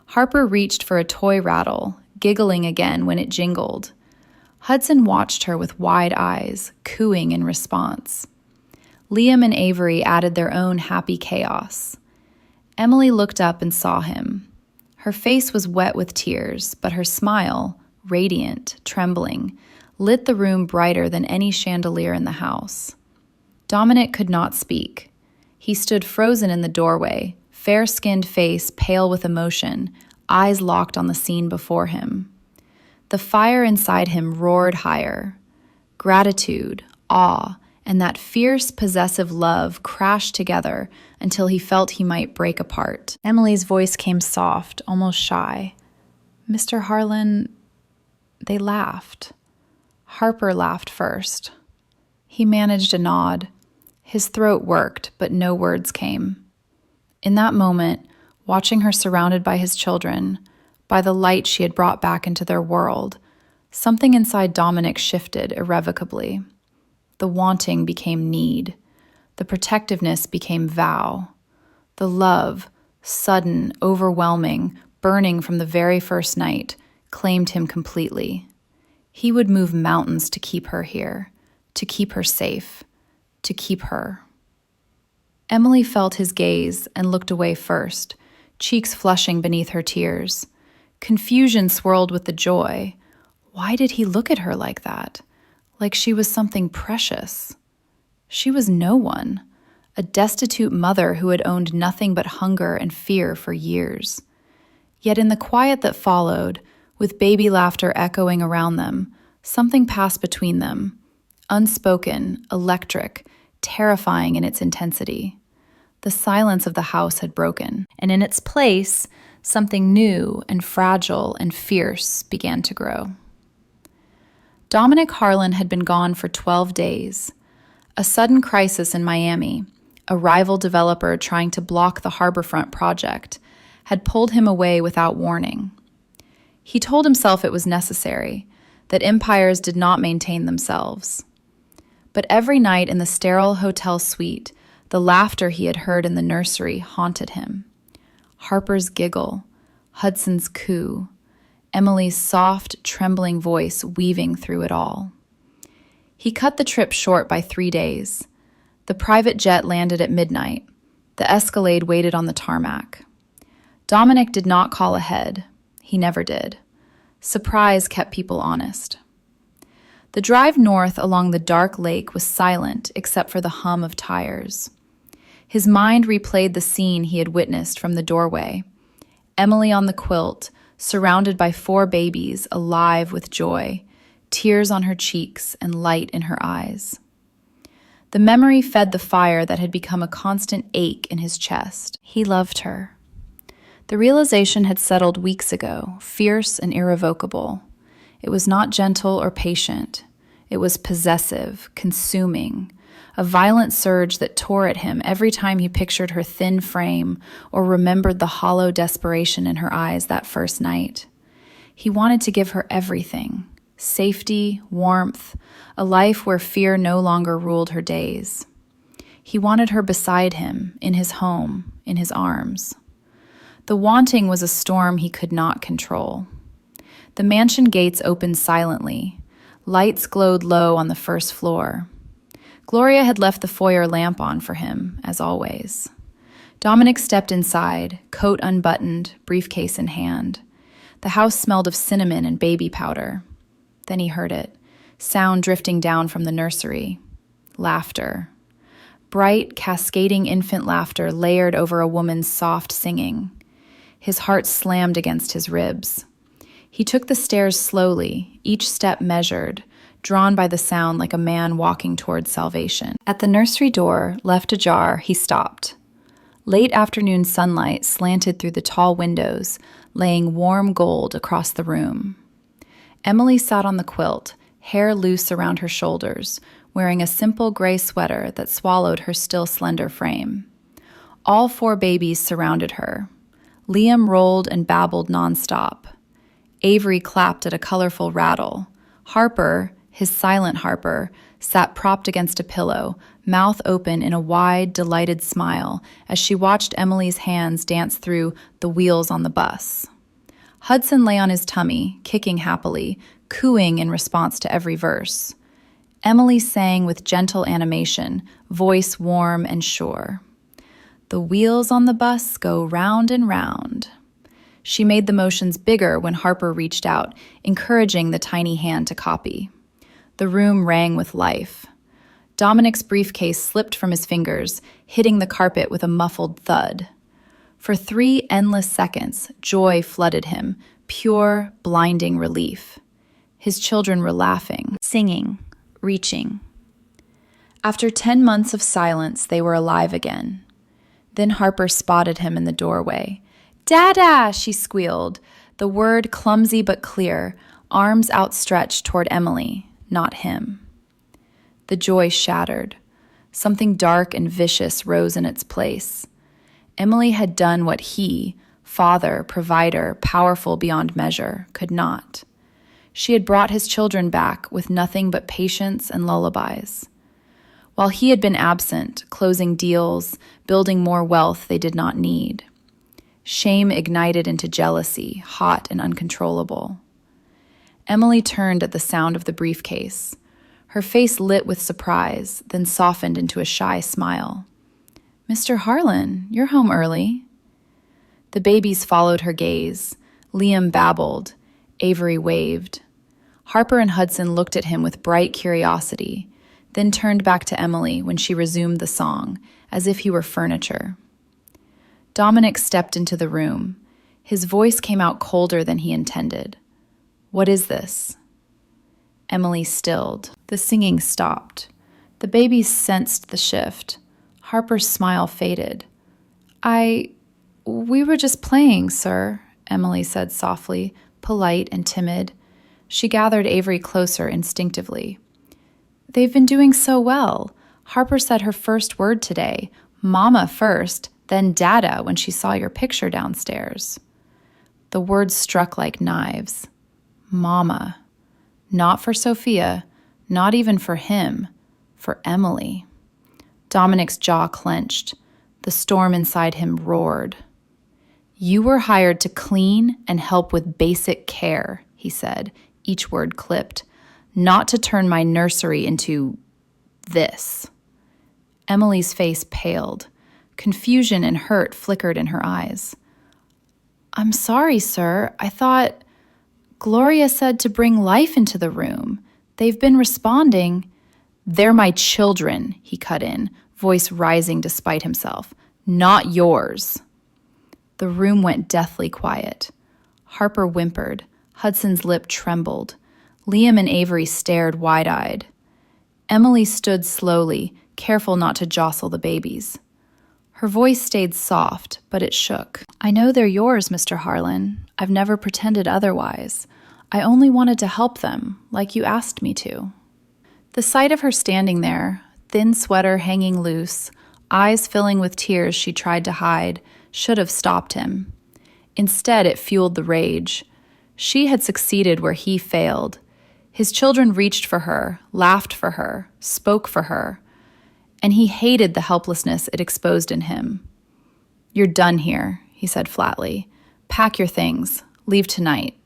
Harper reached for a toy rattle, giggling again when it jingled. Hudson watched her with wide eyes, cooing in response. Liam and Avery added their own happy chaos. Emily looked up and saw him. Her face was wet with tears, but her smile, radiant, trembling, lit the room brighter than any chandelier in the house. Dominic could not speak. He stood frozen in the doorway, fair-skinned face pale with emotion, eyes locked on the scene before him. The fire inside him roared higher. Gratitude, awe, and that fierce, possessive love crashed together until he felt he might break apart. Emily's voice came soft, almost shy. "Mr. Harlan," they laughed. Harper laughed first. He managed a nod. His throat worked, but no words came. In that moment, watching her surrounded by his children, by the light she had brought back into their world, something inside Dominic shifted irrevocably. The wanting became need. The protectiveness became vow. The love, sudden, overwhelming, burning from the very first night, claimed him completely. He would move mountains to keep her here, to keep her safe, to keep her. Emily felt his gaze and looked away first, cheeks flushing beneath her tears. Confusion swirled with the joy. Why did he look at her like that? Like she was something precious. She was no one, a destitute mother who had owned nothing but hunger and fear for years. Yet in the quiet that followed, with baby laughter echoing around them, something passed between them, unspoken, electric, terrifying in its intensity. The silence of the house had broken, and in its place, something new and fragile and fierce began to grow. Dominic Harlan had been gone for 12 days. A sudden crisis in Miami, a rival developer trying to block the Harborfront project, had pulled him away without warning. He told himself it was necessary, that empires did not maintain themselves. But every night in the sterile hotel suite, the laughter he had heard in the nursery haunted him. Harper's giggle, Hudson's coo, Emily's soft, trembling voice weaving through it all. He cut the trip short by 3 days. The private jet landed at midnight. The Escalade waited on the tarmac. Dominic did not call ahead. He never did. Surprise kept people honest. The drive north along the dark lake was silent except for the hum of tires. His mind replayed the scene he had witnessed from the doorway. Emily on the quilt, surrounded by 4 babies, alive with joy, tears on her cheeks and light in her eyes. The memory fed the fire that had become a constant ache in his chest. He loved her. The realization had settled weeks ago, fierce and irrevocable. It was not gentle or patient. It was possessive, consuming, a violent surge that tore at him every time he pictured her thin frame or remembered the hollow desperation in her eyes that first night. He wanted to give her everything: safety, warmth, a life where fear no longer ruled her days. He wanted her beside him, in his home, in his arms. The wanting was a storm he could not control. The mansion gates opened silently. Lights glowed low on the first floor. Gloria had left the foyer lamp on for him, as always. Dominic stepped inside, coat unbuttoned, briefcase in hand. The house smelled of cinnamon and baby powder. Then he heard it, sound drifting down from the nursery. Laughter. Bright, cascading infant laughter layered over a woman's soft singing. His heart slammed against his ribs. He took the stairs slowly, each step measured, drawn by the sound like a man walking towards salvation. At the nursery door, left ajar, he stopped. Late afternoon sunlight slanted through the tall windows, laying warm gold across the room. Emily sat on the quilt, hair loose around her shoulders, wearing a simple gray sweater that swallowed her still slender frame. All 4 babies surrounded her. Liam rolled and babbled nonstop. Avery clapped at a colorful rattle. Harper, his silent Harper, sat propped against a pillow, mouth open in a wide, delighted smile as she watched Emily's hands dance through the wheels on the bus. Hudson lay on his tummy, kicking happily, cooing in response to every verse. Emily sang with gentle animation, voice warm and sure. The wheels on the bus go round and round. She made the motions bigger when Harper reached out, encouraging the tiny hand to copy. The room rang with life. Dominic's briefcase slipped from his fingers, hitting the carpet with a muffled thud. For 3 endless seconds, joy flooded him, pure, blinding relief. His children were laughing, singing, reaching. After 10 months of silence, they were alive again. Then Harper spotted him in the doorway. "Dada!" she squealed, the word clumsy but clear, arms outstretched toward Emily, not him. The joy shattered. Something dark and vicious rose in its place. Emily had done what he, father, provider, powerful beyond measure, could not. She had brought his children back with nothing but patience and lullabies. While he had been absent, closing deals, building more wealth they did not need. Shame ignited into jealousy, hot and uncontrollable. Emily turned at the sound of the briefcase. Her face lit with surprise, then softened into a shy smile. "Mr. Harlan, you're home early." The babies followed her gaze. Liam babbled. Avery waved. Harper and Hudson looked at him with bright curiosity, then turned back to Emily when she resumed the song, as if he were furniture. Dominic stepped into the room. His voice came out colder than he intended. "What is this?" Emily stilled. The singing stopped. The babies sensed the shift. Harper's smile faded. We were just playing, sir," Emily said softly, polite and timid. She gathered Avery closer instinctively. "They've been doing so well. Harper said her first word today, Mama first, then Dada when she saw your picture downstairs." The words struck like knives. Mama. Not for Sophia, not even for him, for Emily. Dominic's jaw clenched. The storm inside him roared. "You were hired to clean and help with basic care," he said, each word clipped, "not to turn my nursery into this." Emily's face paled. Confusion and hurt flickered in her eyes. "I'm sorry, sir. I thought Gloria said to bring life into the room. They've been responding." "They're my children," he cut in, voice rising despite himself. "Not yours." The room went deathly quiet. Harper whimpered. Hudson's lip trembled. Liam and Avery stared wide-eyed. Emily stood slowly, careful not to jostle the babies. Her voice stayed soft, but it shook. "I know they're yours, Mr. Harlan. I've never pretended otherwise. I only wanted to help them, like you asked me to." The sight of her standing there, thin sweater hanging loose, eyes filling with tears she tried to hide, should have stopped him. Instead, it fueled the rage. She had succeeded where he failed. His children reached for her, laughed for her, spoke for her, and he hated the helplessness it exposed in him. "You're done here," he said flatly. "Pack your things. Leave tonight."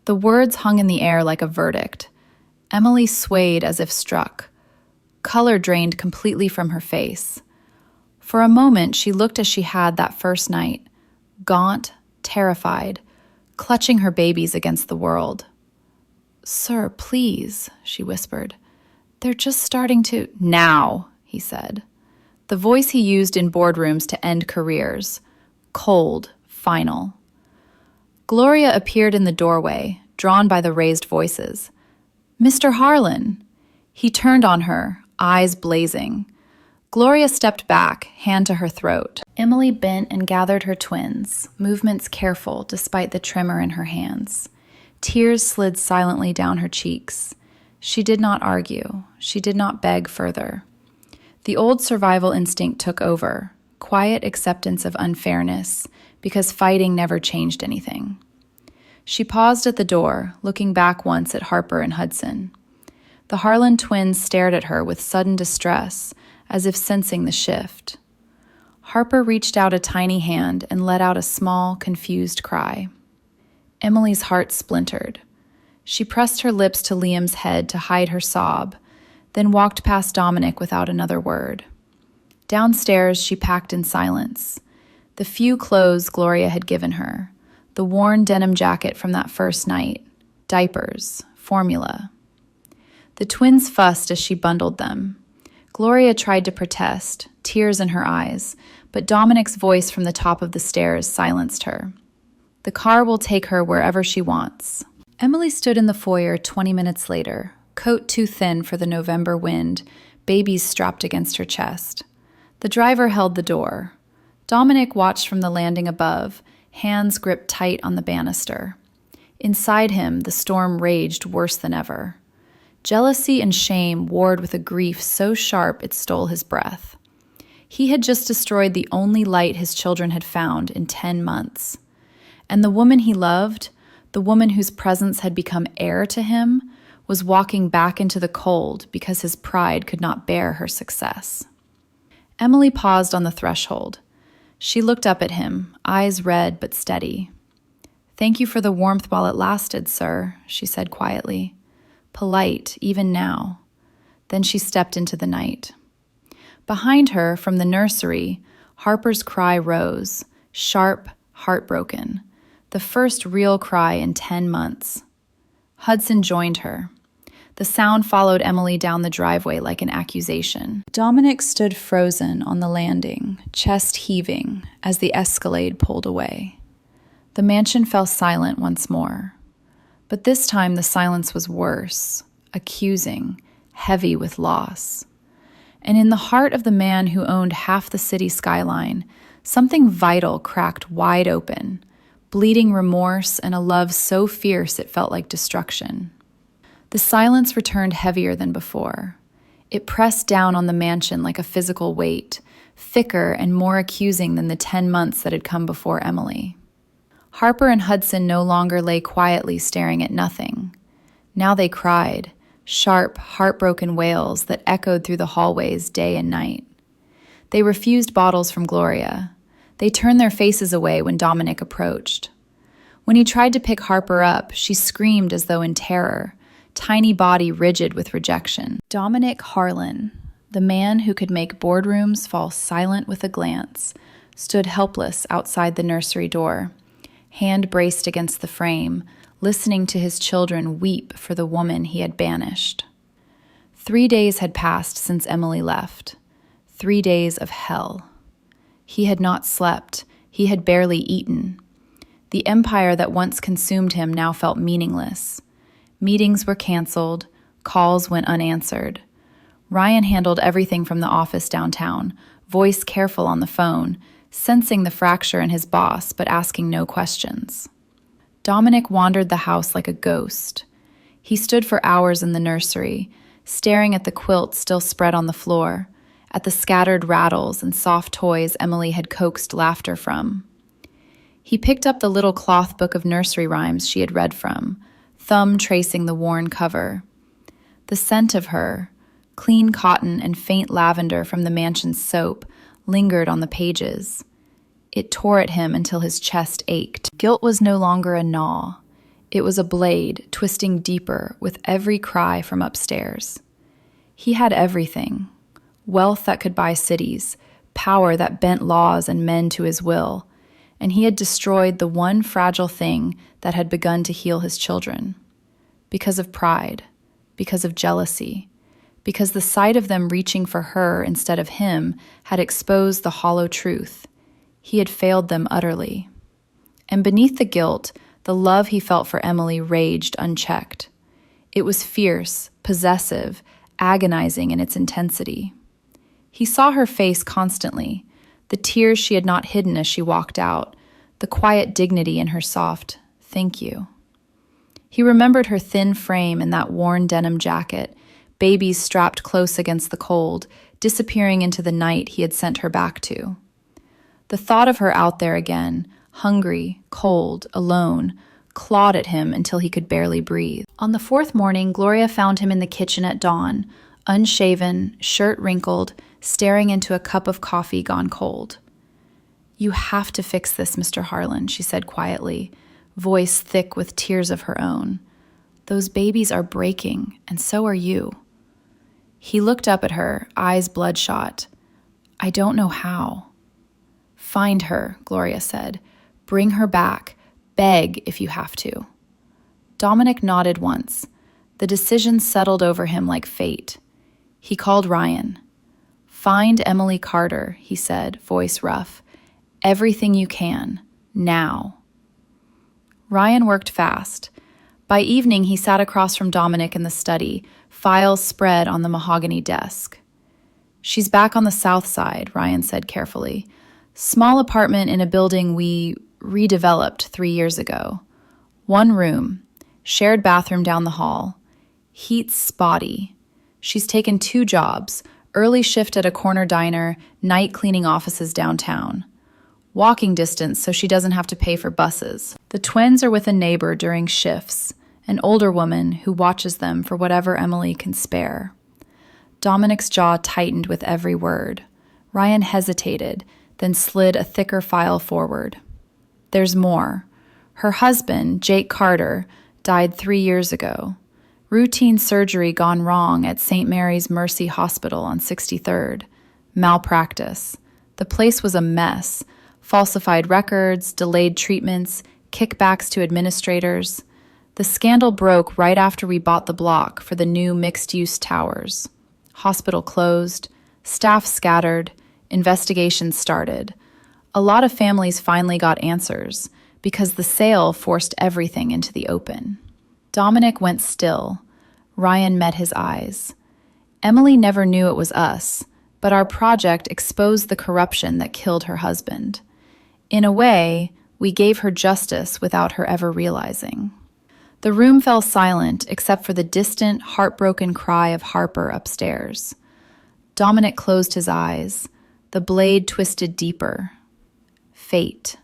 The words hung in the air like a verdict. Emily swayed as if struck. Color drained completely from her face. For a moment, she looked as she had that first night, gaunt, terrified, clutching her babies against the world. "Sir, please," she whispered. "They're just starting to—" "Now," he said. The voice he used in boardrooms to end careers. Cold, final. Gloria appeared in the doorway, drawn by the raised voices. "Mr. Harlan!" He turned on her, eyes blazing. Gloria stepped back, hand to her throat. Emily bent and gathered her twins, movements careful despite the tremor in her hands. Tears slid silently down her cheeks. She did not argue. She did not beg further. The old survival instinct took over, quiet acceptance of unfairness, because fighting never changed anything. She paused at the door, looking back once at Harper and Hudson. The Harlan twins stared at her with sudden distress, as if sensing the shift. Harper reached out a tiny hand and let out a small, confused cry. Emily's heart splintered. She pressed her lips to Liam's head to hide her sob, then walked past Dominic without another word. Downstairs, she packed in silence. The few clothes Gloria had given her, the worn denim jacket from that first night, diapers, formula. The twins fussed as she bundled them. Gloria tried to protest, tears in her eyes, but Dominic's voice from the top of the stairs silenced her. "The car will take her wherever she wants." Emily stood in the foyer 20 minutes later, coat too thin for the November wind, babies strapped against her chest. The driver held the door. Dominic watched from the landing above, hands gripped tight on the banister. Inside him, the storm raged worse than ever. Jealousy and shame warred with a grief so sharp it stole his breath. He had just destroyed the only light his children had found in 10 months. And the woman he loved, the woman whose presence had become air to him, was walking back into the cold because his pride could not bear her success. Emily paused on the threshold. She looked up at him, eyes red but steady. "Thank you for the warmth while it lasted, sir," she said quietly. Polite, even now. Then she stepped into the night. Behind her, from the nursery, Harper's cry rose, sharp, heartbroken. The first real cry in 10 months. Hudson joined her. The sound followed Emily down the driveway like an accusation. Dominic stood frozen on the landing, chest heaving, as the Escalade pulled away. The mansion fell silent once more. But this time the silence was worse, accusing, heavy with loss. And in the heart of the man who owned half the city skyline, something vital cracked wide open, bleeding remorse and a love so fierce it felt like destruction. The silence returned heavier than before. It pressed down on the mansion like a physical weight, thicker and more accusing than the 10 months that had come before Emily. Harper and Hudson no longer lay quietly staring at nothing. Now they cried, sharp, heartbroken wails that echoed through the hallways day and night. They refused bottles from Gloria. They turned their faces away when Dominic approached. When he tried to pick Harper up, she screamed as though in terror, tiny body rigid with rejection. Dominic Harlan, the man who could make boardrooms fall silent with a glance, stood helpless outside the nursery door, hand braced against the frame, listening to his children weep for the woman he had banished. 3 days had passed since Emily left. 3 days of hell. He had not slept. He had barely eaten. The empire that once consumed him now felt meaningless. Meetings were canceled. Calls went unanswered. Ryan handled everything from the office downtown, voice careful on the phone, sensing the fracture in his boss but asking no questions. Dominic wandered the house like a ghost. He stood for hours in the nursery, staring at the quilt still spread on the floor, at the scattered rattles and soft toys Emily had coaxed laughter from. He picked up the little cloth book of nursery rhymes she had read from, thumb tracing the worn cover. The scent of her, clean cotton and faint lavender from the mansion's soap, lingered on the pages. It tore at him until his chest ached. Guilt was no longer a gnaw. It was a blade, twisting deeper with every cry from upstairs. He had everything. Wealth that could buy cities, power that bent laws and men to his will, and he had destroyed the one fragile thing that had begun to heal his children. Because of pride, because of jealousy, because the sight of them reaching for her instead of him had exposed the hollow truth. He had failed them utterly. And beneath the guilt, the love he felt for Emily raged unchecked. It was fierce, possessive, agonizing in its intensity. He saw her face constantly, the tears she had not hidden as she walked out, the quiet dignity in her soft, "Thank you." He remembered her thin frame in that worn denim jacket, babies strapped close against the cold, disappearing into the night he had sent her back to. The thought of her out there again, hungry, cold, alone, clawed at him until he could barely breathe. On the fourth morning, Gloria found him in the kitchen at dawn, unshaven, shirt wrinkled, staring into a cup of coffee gone cold. "You have to fix this, Mr. Harlan," she said quietly, voice thick with tears of her own. "Those babies are breaking, and so are you." He looked up at her, eyes bloodshot. "I don't know how." "Find her," Gloria said. "Bring her back. Beg if you have to." Dominic nodded once. The decision settled over him like fate. He called Ryan. "Find Emily Carter," he said, voice rough. "Everything you can. Now." Ryan worked fast. By evening, he sat across from Dominic in the study, files spread on the mahogany desk. "She's back on the south side," Ryan said carefully. "Small apartment in a building we redeveloped 3 years ago. 1 room, shared bathroom down the hall. Heat's spotty. She's taken 2 jobs, early shift at a corner diner, night cleaning offices downtown. Walking distance so she doesn't have to pay for buses. The twins are with a neighbor during shifts, an older woman who watches them for whatever Emily can spare." Dominic's jaw tightened with every word. Ryan hesitated, then slid a thicker file forward. "There's more. Her husband, Jake Carter, died 3 years ago. Routine surgery gone wrong at St. Mary's Mercy Hospital on 63rd. Malpractice. The place was a mess. Falsified records, delayed treatments, kickbacks to administrators. The scandal broke right after we bought the block for the new mixed-use towers. Hospital closed, staff scattered, investigations started. A lot of families finally got answers because the sale forced everything into the open." Dominic went still. Ryan met his eyes. "Emily never knew it was us, but our project exposed the corruption that killed her husband. In a way, we gave her justice without her ever realizing." The room fell silent except for the distant, heartbroken cry of Harper upstairs. Dominic closed his eyes. The blade twisted deeper. Fate.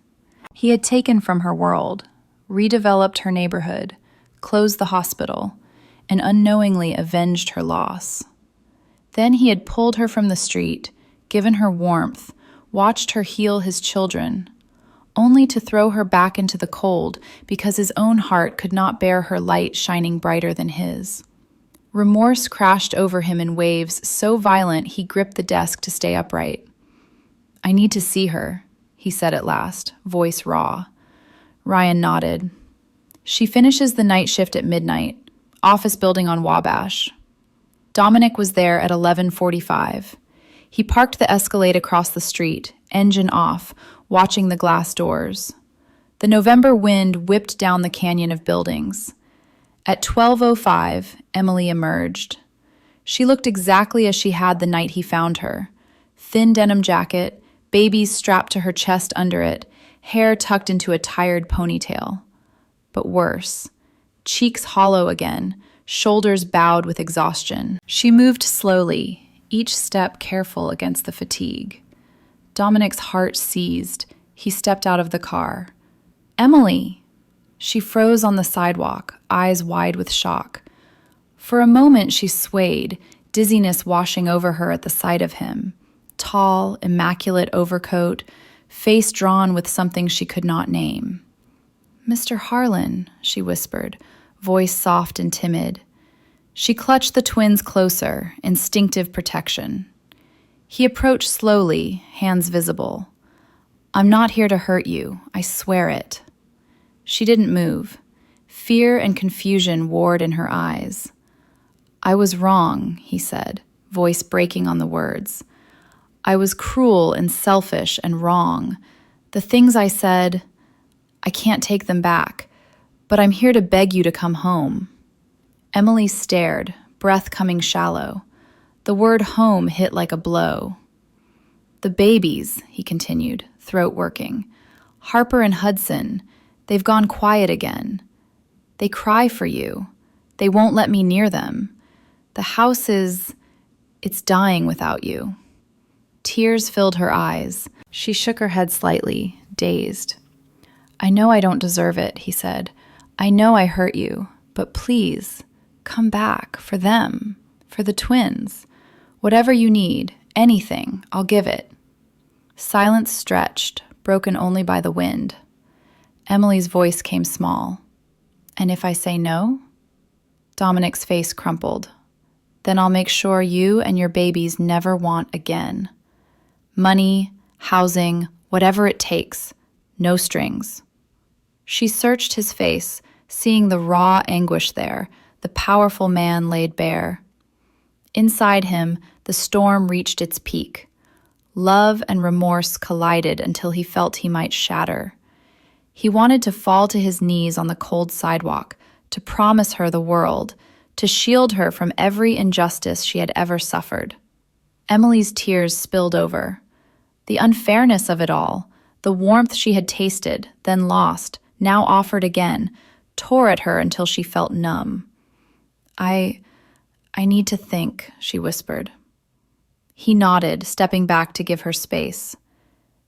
He had taken from her world, redeveloped her neighborhood, closed the hospital, and unknowingly avenged her loss. Then he had pulled her from the street, given her warmth, watched her heal his children, only to throw her back into the cold because his own heart could not bear her light shining brighter than his. Remorse crashed over him in waves so violent he gripped the desk to stay upright. "I need to see her," he said at last, voice raw. Ryan nodded. "She finishes the night shift at midnight, office building on Wabash." Dominic was there at 11:45. He parked the Escalade across the street, engine off, watching the glass doors. The November wind whipped down the canyon of buildings. At 12:05, Emily emerged. She looked exactly as she had the night he found her. Thin denim jacket, babies strapped to her chest under it, hair tucked into a tired ponytail. But worse, cheeks hollow again, shoulders bowed with exhaustion. She moved slowly, each step careful against the fatigue. Dominic's heart seized. He stepped out of the car. "Emily!" She froze on the sidewalk, eyes wide with shock. For a moment she swayed, dizziness washing over her at the sight of him. Tall, immaculate overcoat, face drawn with something she could not name. "Mr. Harlan," she whispered, voice soft and timid. She clutched the twins closer, instinctive protection. He approached slowly, hands visible. "I'm not here to hurt you, I swear it." She didn't move. Fear and confusion warred in her eyes. "I was wrong," he said, voice breaking on the words. "I was cruel and selfish and wrong. The things I said, I can't take them back, but I'm here to beg you to come home." Emily stared, breath coming shallow. The word home hit like a blow. "The babies," he continued, throat working. "Harper and Hudson, they've gone quiet again. They cry for you. They won't let me near them. The house it's dying without you." Tears filled her eyes. She shook her head slightly, dazed. "I know I don't deserve it," he said. "I know I hurt you, but please, come back for them, for the twins. Whatever you need, anything, I'll give it." Silence stretched, broken only by the wind. Emily's voice came small. "And if I say no?" Dominic's face crumpled. "Then I'll make sure you and your babies never want again. Money, housing, whatever it takes. No strings." She searched his face, seeing the raw anguish there, the powerful man laid bare. Inside him, the storm reached its peak. Love and remorse collided until he felt he might shatter. He wanted to fall to his knees on the cold sidewalk, to promise her the world, to shield her from every injustice she had ever suffered. Emily's tears spilled over. The unfairness of it all, the warmth she had tasted, then lost, now offered again, tore at her until she felt numb. I need to think," she whispered. He nodded, stepping back to give her space.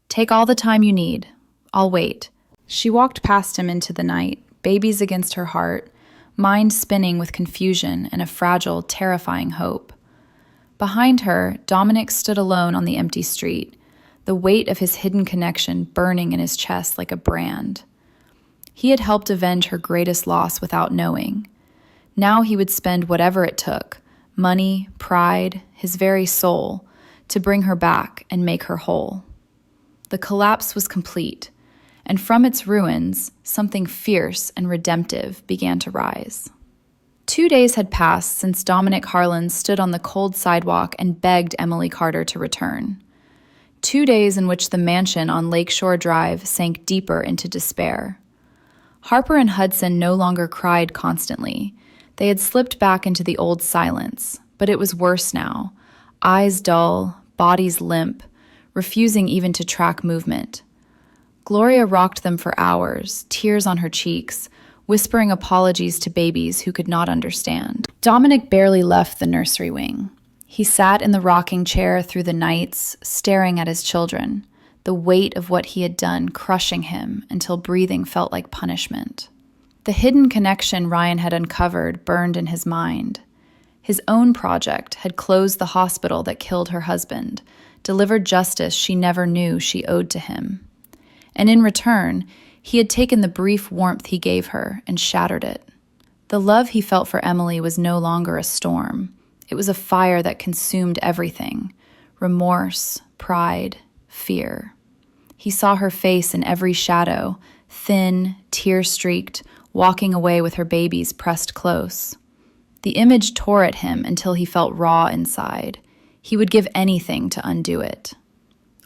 "Take all the time you need. I'll wait." She walked past him into the night, babies against her heart, mind spinning with confusion and a fragile, terrifying hope. Behind her, Dominic stood alone on the empty street, the weight of his hidden connection burning in his chest like a brand. He had helped avenge her greatest loss without knowing. Now he would spend whatever it took, money, pride, his very soul, to bring her back and make her whole. The collapse was complete, and from its ruins, something fierce and redemptive began to rise. 2 days had passed since Dominic Harlan stood on the cold sidewalk and begged Emily Carter to return. 2 days in which the mansion on Lakeshore Drive sank deeper into despair. Harper and Hudson no longer cried constantly. They had slipped back into the old silence, but it was worse now. Eyes dull, bodies limp, refusing even to track movement. Gloria rocked them for hours, tears on her cheeks, whispering apologies to babies who could not understand. Dominic barely left the nursery wing. He sat in the rocking chair through the nights, staring at his children, the weight of what he had done crushing him until breathing felt like punishment. The hidden connection Ryan had uncovered burned in his mind. His own project had closed the hospital that killed her husband, delivered justice she never knew she owed to him. And in return, he had taken the brief warmth he gave her and shattered it. The love he felt for Emily was no longer a storm. It was a fire that consumed everything: remorse, pride, fear. He saw her face in every shadow, thin, tear-streaked, walking away with her babies pressed close. The image tore at him until he felt raw inside. He would give anything to undo it.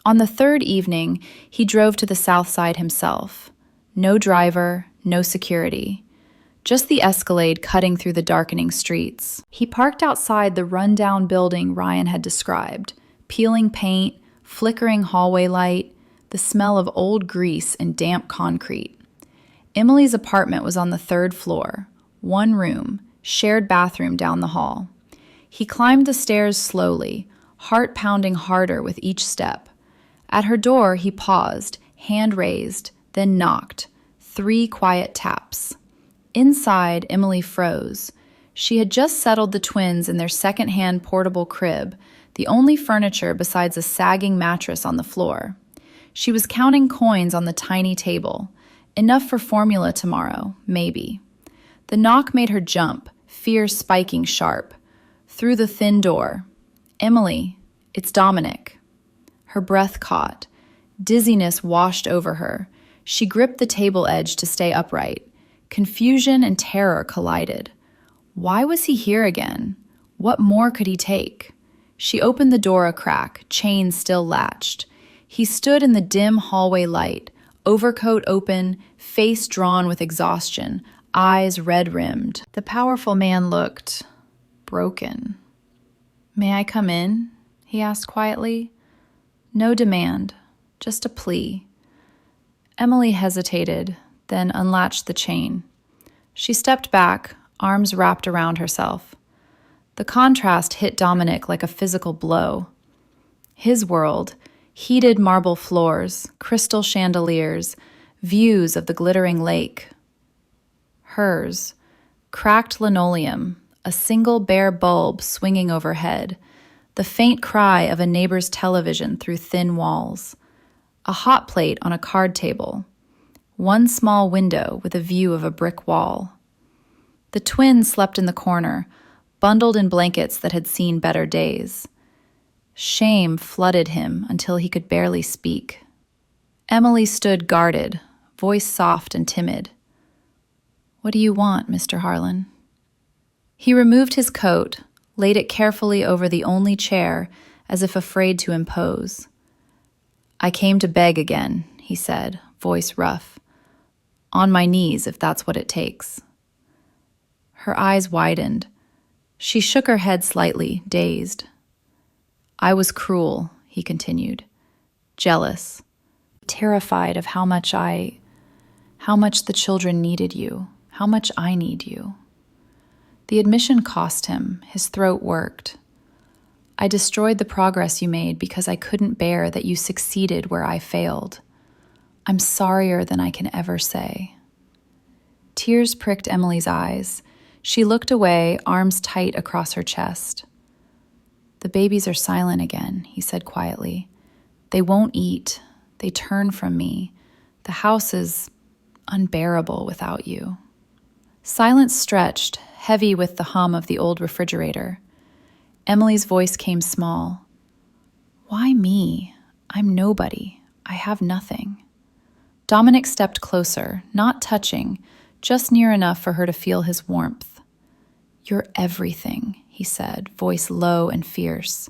On the third evening, he drove to the south side himself. No driver, no security. just the Escalade cutting through the darkening streets. He parked outside the rundown building Ryan had described, peeling paint, flickering hallway light, the smell of old grease and damp concrete. Emily's apartment was on the 3rd floor, one room, shared bathroom down the hall. He climbed the stairs slowly, heart pounding harder with each step. At her door, he paused, hand raised, then knocked. 3 quiet taps. Inside, Emily froze. She had just settled the twins in their second-hand portable crib, the only furniture besides a sagging mattress on the floor. She was counting coins on the tiny table. Enough for formula tomorrow, maybe. The knock made her jump, fear spiking sharp. Through the thin door. "Emily, it's Dominic." Her breath caught. Dizziness washed over her. She gripped the table edge to stay upright. Confusion and terror collided. Why was he here again? What more could he take? She opened the door a crack, chain still latched. He stood in the dim hallway light, overcoat open, face drawn with exhaustion, eyes red-rimmed. The powerful man looked broken. "May I come in?" he asked quietly. No demand, just a plea. Emily hesitated, then unlatched the chain. She stepped back, arms wrapped around herself. The contrast hit Dominic like a physical blow. His world, heated marble floors, crystal chandeliers, views of the glittering lake. Hers, cracked linoleum, a single bare bulb swinging overhead, the faint cry of a neighbor's television through thin walls, a hot plate on a card table, one small window with a view of a brick wall. The twins slept in the corner, bundled in blankets that had seen better days. Shame flooded him until he could barely speak. Emily stood guarded, voice soft and timid. "What do you want, Mr. Harlan?" He removed his coat, laid it carefully over the only chair, as if afraid to impose. "I came to beg again," he said, voice rough. "On my knees, if that's what it takes." Her eyes widened. She shook her head slightly, dazed. "I was cruel," he continued, "jealous, terrified of how much the children needed you, how much I need you." The admission cost him. His throat worked. "I destroyed the progress you made because I couldn't bear that you succeeded where I failed. I'm sorrier than I can ever say." Tears pricked Emily's eyes. She looked away, arms tight across her chest. "The babies are silent again," he said quietly. "They won't eat. They turn from me. The house is unbearable without you." Silence stretched, heavy with the hum of the old refrigerator. Emily's voice came small. "Why me? I'm nobody. I have nothing." Dominic stepped closer, not touching, just near enough for her to feel his warmth. "You're everything," he said, voice low and fierce.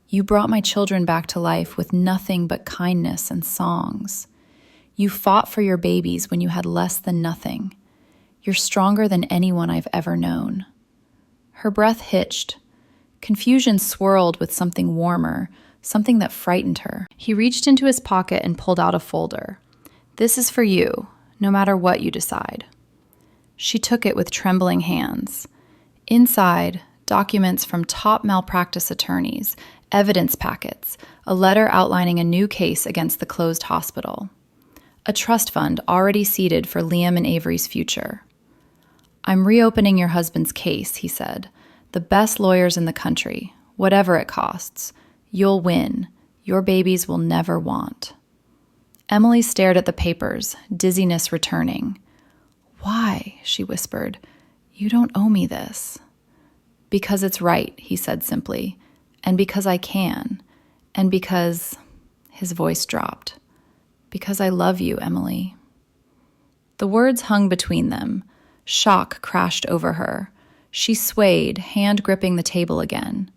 "You brought my children back to life with nothing but kindness and songs. You fought for your babies when you had less than nothing. You're stronger than anyone I've ever known." Her breath hitched. Confusion swirled with something warmer, something that frightened her. He reached into his pocket and pulled out a folder. "This is for you, no matter what you decide." She took it with trembling hands. Inside, documents from top malpractice attorneys, evidence packets, a letter outlining a new case against the closed hospital. A trust fund already seeded for Liam and Avery's future. "I'm reopening your husband's case," he said. "The best lawyers in the country, whatever it costs. You'll win. Your babies will never want." Emily stared at the papers, dizziness returning. "Why?" she whispered. "You don't owe me this." "Because it's right," he said simply. "And because I can. And because—" his voice dropped. "Because I love you, Emily." The words hung between them. Shock crashed over her. She swayed, hand gripping the table again.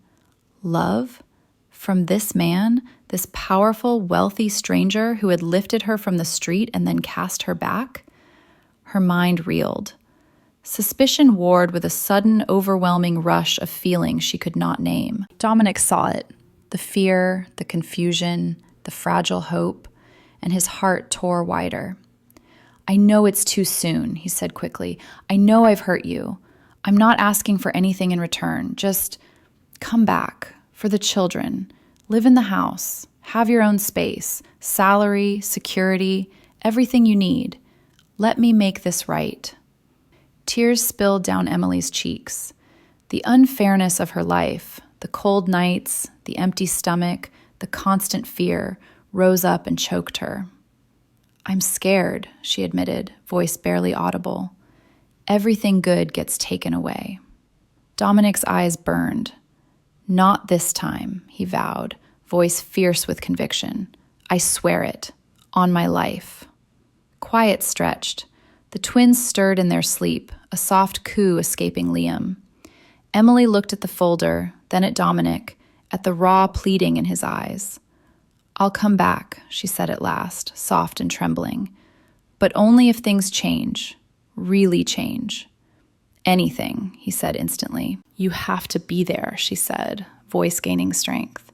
Love? From this man, this powerful, wealthy stranger who had lifted her from the street and then cast her back? Her mind reeled. Suspicion warred with a sudden, overwhelming rush of feelings she could not name. Dominic saw it, the fear, the confusion, the fragile hope, and his heart tore wider. "I know it's too soon," he said quickly. "I know I've hurt you. I'm not asking for anything in return. Just come back. For the children. Live in the house. Have your own space. Salary, security, everything you need. Let me make this right." Tears spilled down Emily's cheeks. The unfairness of her life, the cold nights, the empty stomach, the constant fear, rose up and choked her. "I'm scared," she admitted, voice barely audible. "Everything good gets taken away." Dominic's eyes burned. "Not this time," he vowed, voice fierce with conviction. "I swear it. On my life." Quiet stretched. The twins stirred in their sleep, a soft coo escaping Liam. Emily looked at the folder, then at Dominic, at the raw pleading in his eyes. "I'll come back," she said at last, soft and trembling. "But only if things change. Really change." "Anything," he said instantly. "You have to be there," she said, voice gaining strength.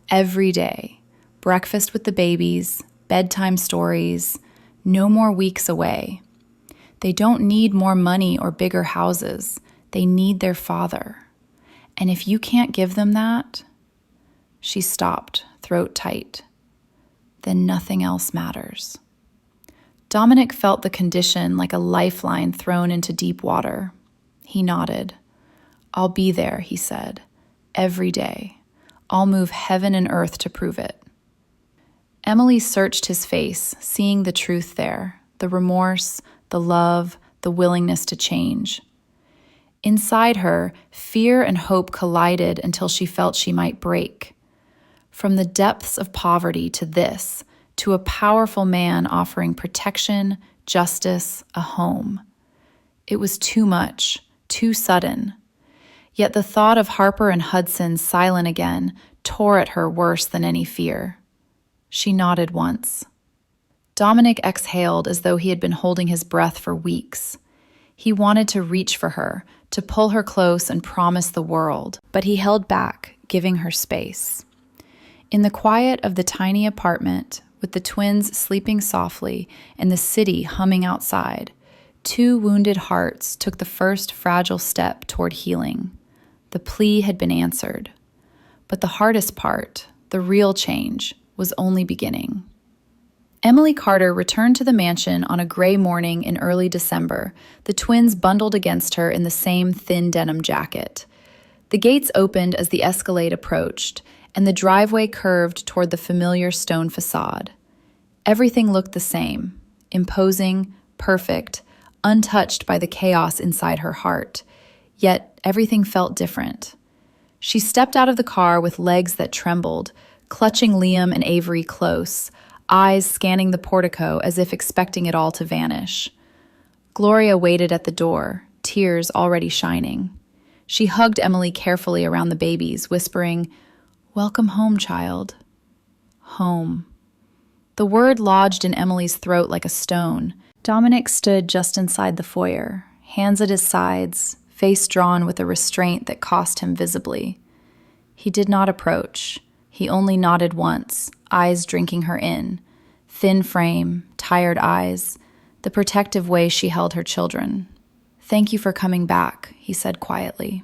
"Every day. Breakfast with the babies, bedtime stories, no more weeks away. They don't need more money or bigger houses. They need their father. And if you can't give them that..." She stopped, throat tight. "Then nothing else matters." Dominic felt the condition like a lifeline thrown into deep water. He nodded. "I'll be there," he said. "Every day. I'll move heaven and earth to prove it." Emily searched his face, seeing the truth there, the remorse, the love, the willingness to change. Inside her, fear and hope collided until she felt she might break. From the depths of poverty to this, to a powerful man offering protection, justice, a home. It was too much, too sudden. Yet the thought of Harper and Hudson silent again tore at her worse than any fear. She nodded once. Dominic exhaled as though he had been holding his breath for weeks. He wanted to reach for her, to pull her close and promise the world, but he held back, giving her space. In the quiet of the tiny apartment, with the twins sleeping softly and the city humming outside, two wounded hearts took the first fragile step toward healing. The plea had been answered. But the hardest part, the real change, was only beginning. Emily Carter returned to the mansion on a gray morning in early December, the twins bundled against her in the same thin denim jacket. The gates opened as the Escalade approached, and the driveway curved toward the familiar stone facade. Everything looked the same, imposing, perfect, untouched by the chaos inside her heart. Yet everything felt different. She stepped out of the car with legs that trembled, clutching Liam and Avery close, eyes scanning the portico as if expecting it all to vanish. Gloria waited at the door, tears already shining. She hugged Emily carefully around the babies, whispering, "Welcome home, child." Home. The word lodged in Emily's throat like a stone. Dominic stood just inside the foyer, hands at his sides, face drawn with a restraint that cost him visibly. He did not approach. He only nodded once, eyes drinking her in. Thin frame, tired eyes, the protective way she held her children. "Thank you for coming back," he said quietly.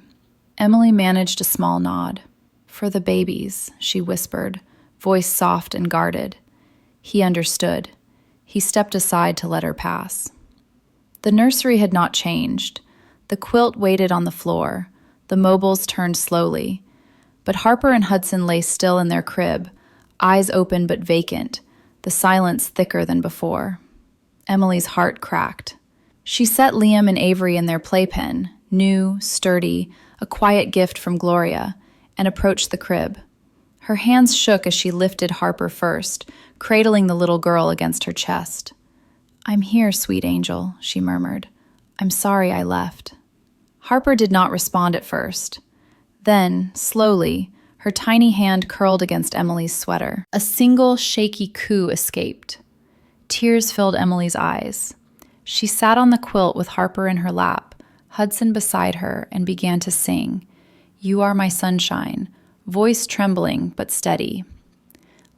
Emily managed a small nod. "For the babies," she whispered, voice soft and guarded. He understood. He stepped aside to let her pass. The nursery had not changed. The quilt waited on the floor. The mobiles turned slowly. But Harper and Hudson lay still in their crib, eyes open but vacant, the silence thicker than before. Emily's heart cracked. She set Liam and Avery in their playpen, new, sturdy, a quiet gift from Gloria, and approached the crib. Her hands shook as she lifted Harper first, cradling the little girl against her chest. "I'm here, sweet angel," she murmured. "I'm sorry I left." Harper did not respond at first. Then, slowly, her tiny hand curled against Emily's sweater. A single shaky coo escaped. Tears filled Emily's eyes. She sat on the quilt with Harper in her lap, Hudson beside her, and began to sing, "You Are My Sunshine," voice trembling but steady.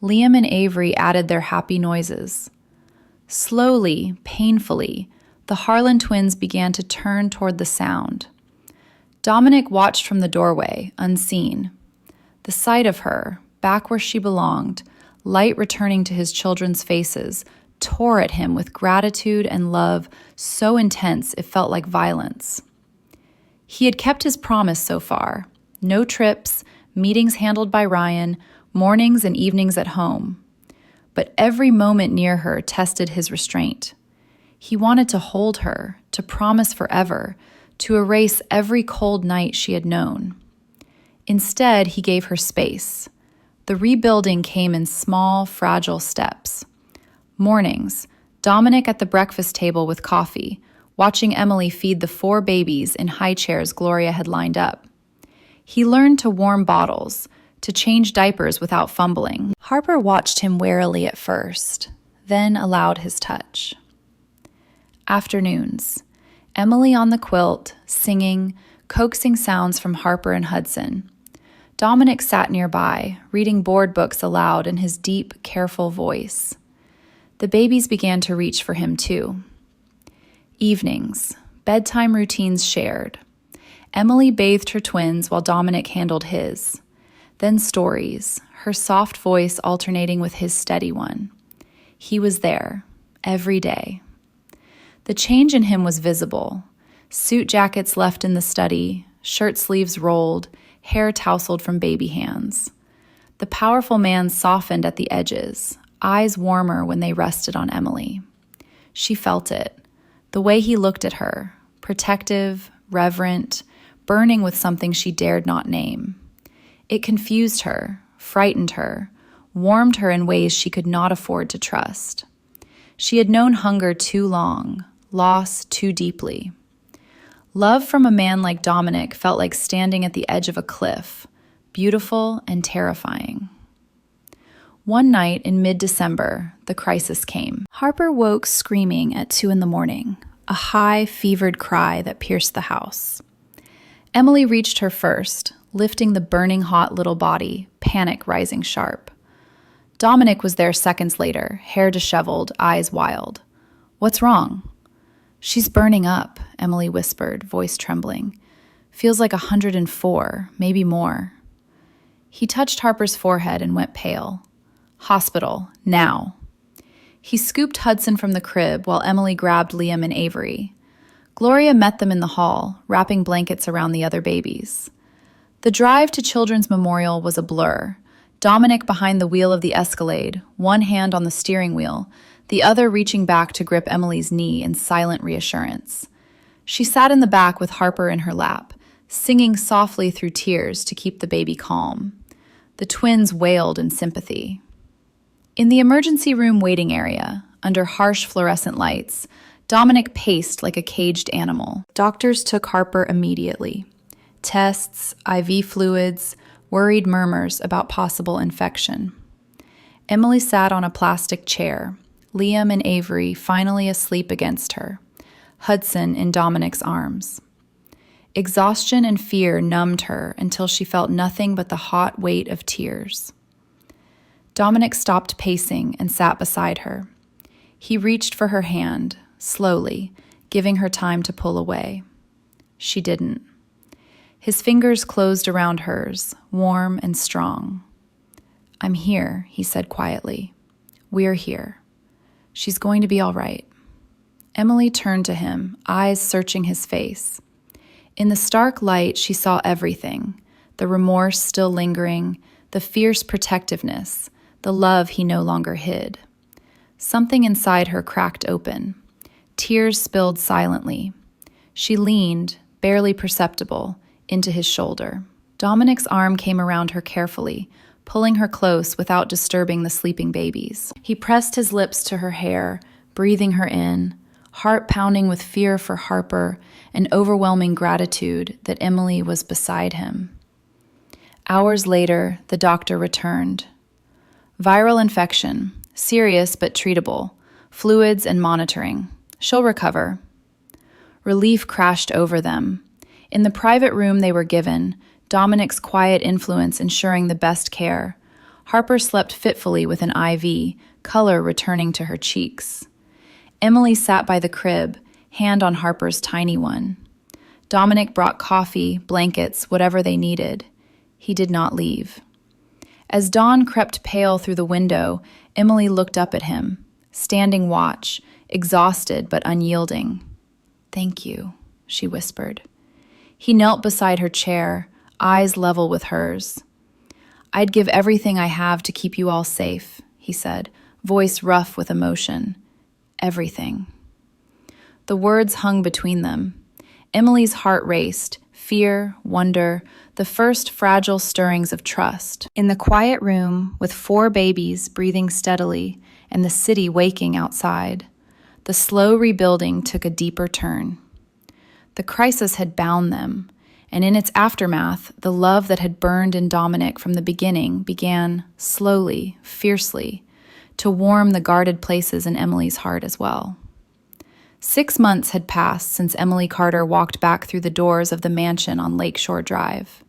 Liam and Avery added their happy noises. Slowly, painfully, the Harlan twins began to turn toward the sound. Dominic watched from the doorway, unseen. The sight of her, back where she belonged, light returning to his children's faces, tore at him with gratitude and love so intense it felt like violence. He had kept his promise so far. No trips, meetings handled by Ryan, mornings and evenings at home. But every moment near her tested his restraint. He wanted to hold her, to promise forever, to erase every cold night she had known. Instead, he gave her space. The rebuilding came in small, fragile steps. Mornings, Dominic at the breakfast table with coffee, watching Emily feed the 4 babies in high chairs Gloria had lined up. He learned to warm bottles, to change diapers without fumbling. Harper watched him warily at first, then allowed his touch. Afternoons, Emily on the quilt, singing, coaxing sounds from Harper and Hudson. Dominic sat nearby, reading board books aloud in his deep, careful voice. The babies began to reach for him too. Evenings, bedtime routines shared. Emily bathed her twins while Dominic handled his. Then stories, her soft voice alternating with his steady one. He was there, every day. The change in him was visible. Suit jackets left in the study, shirt sleeves rolled, hair tousled from baby hands. The powerful man softened at the edges, eyes warmer when they rested on Emily. She felt it, the way he looked at her, protective, reverent, burning with something she dared not name. It confused her, frightened her, warmed her in ways she could not afford to trust. She had known hunger too long, loss too deeply. Love from a man like Dominic felt like standing at the edge of a cliff, beautiful and terrifying. One night in mid-December, the crisis came. Harper woke screaming at 2 a.m, a high, fevered cry that pierced the house. Emily reached her first, lifting the burning hot little body, panic rising sharp. Dominic was there seconds later, hair disheveled, eyes wild. "What's wrong?" "She's burning up," Emily whispered, voice trembling. "Feels like 104, maybe more." He touched Harper's forehead and went pale. "Hospital, now." He scooped Hudson from the crib while Emily grabbed Liam and Avery. Gloria met them in the hall, wrapping blankets around the other babies. The drive to Children's Memorial was a blur. Dominic behind the wheel of the Escalade, one hand on the steering wheel, the other reaching back to grip Emily's knee in silent reassurance. She sat in the back with Harper in her lap, singing softly through tears to keep the baby calm. The twins wailed in sympathy. In the emergency room waiting area, under harsh fluorescent lights, Dominic paced like a caged animal. Doctors took Harper immediately. Tests, IV fluids, worried murmurs about possible infection. Emily sat on a plastic chair, Liam and Avery finally asleep against her, Hudson in Dominic's arms. Exhaustion and fear numbed her until she felt nothing but the hot weight of tears. Dominic stopped pacing and sat beside her. He reached for her hand, slowly, giving her time to pull away. She didn't. His fingers closed around hers, warm and strong. "I'm here," he said quietly. "We're here. She's going to be all right." Emily turned to him, eyes searching his face. In the stark light, she saw everything, the remorse still lingering, the fierce protectiveness, the love he no longer hid. Something inside her cracked open. Tears spilled silently. She leaned, barely perceptible, into his shoulder. Dominic's arm came around her carefully, pulling her close without disturbing the sleeping babies. He pressed his lips to her hair, breathing her in, heart pounding with fear for Harper and overwhelming gratitude that Emily was beside him. Hours later, the doctor returned. "Viral infection, serious but treatable, fluids and monitoring. She'll recover." Relief crashed over them. In the private room they were given, Dominic's quiet influence ensuring the best care, Harper slept fitfully with an IV, color returning to her cheeks. Emily sat by the crib, hand on Harper's tiny one. Dominic brought coffee, blankets, whatever they needed. He did not leave. As dawn crept pale through the window, Emily looked up at him, standing watch, exhausted but unyielding. "Thank you," she whispered. He knelt beside her chair, eyes level with hers. "I'd give everything I have to keep you all safe," he said, voice rough with emotion. "Everything." The words hung between them. Emily's heart raced, fear, wonder, the first fragile stirrings of trust. In the quiet room, with 4 babies breathing steadily and the city waking outside, the slow rebuilding took a deeper turn. The crisis had bound them, and in its aftermath, the love that had burned in Dominic from the beginning began, slowly, fiercely, to warm the guarded places in Emily's heart as well. 6 months had passed since Emily Carter walked back through the doors of the mansion on Lakeshore Drive.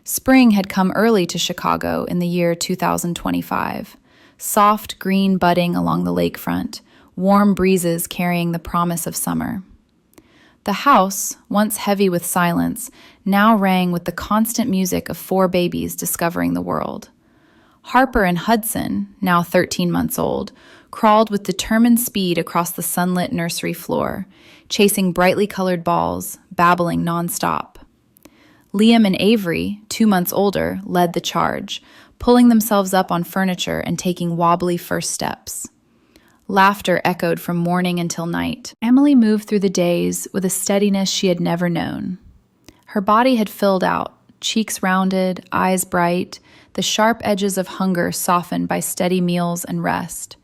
Spring had come early to Chicago in the year 2025, soft green budding along the lakefront, warm breezes carrying the promise of summer. The house, once heavy with silence, now rang with the constant music of 4 babies discovering the world. Harper and Hudson, now 13 months old, crawled with determined speed across the sunlit nursery floor, chasing brightly colored balls, babbling nonstop. Liam and Avery, 2 months older, led the charge, pulling themselves up on furniture and taking wobbly first steps. Laughter echoed from morning until night. Emily moved through the days with a steadiness she had never known. Her body had filled out, cheeks rounded, eyes bright, the sharp edges of hunger softened by steady meals and rest.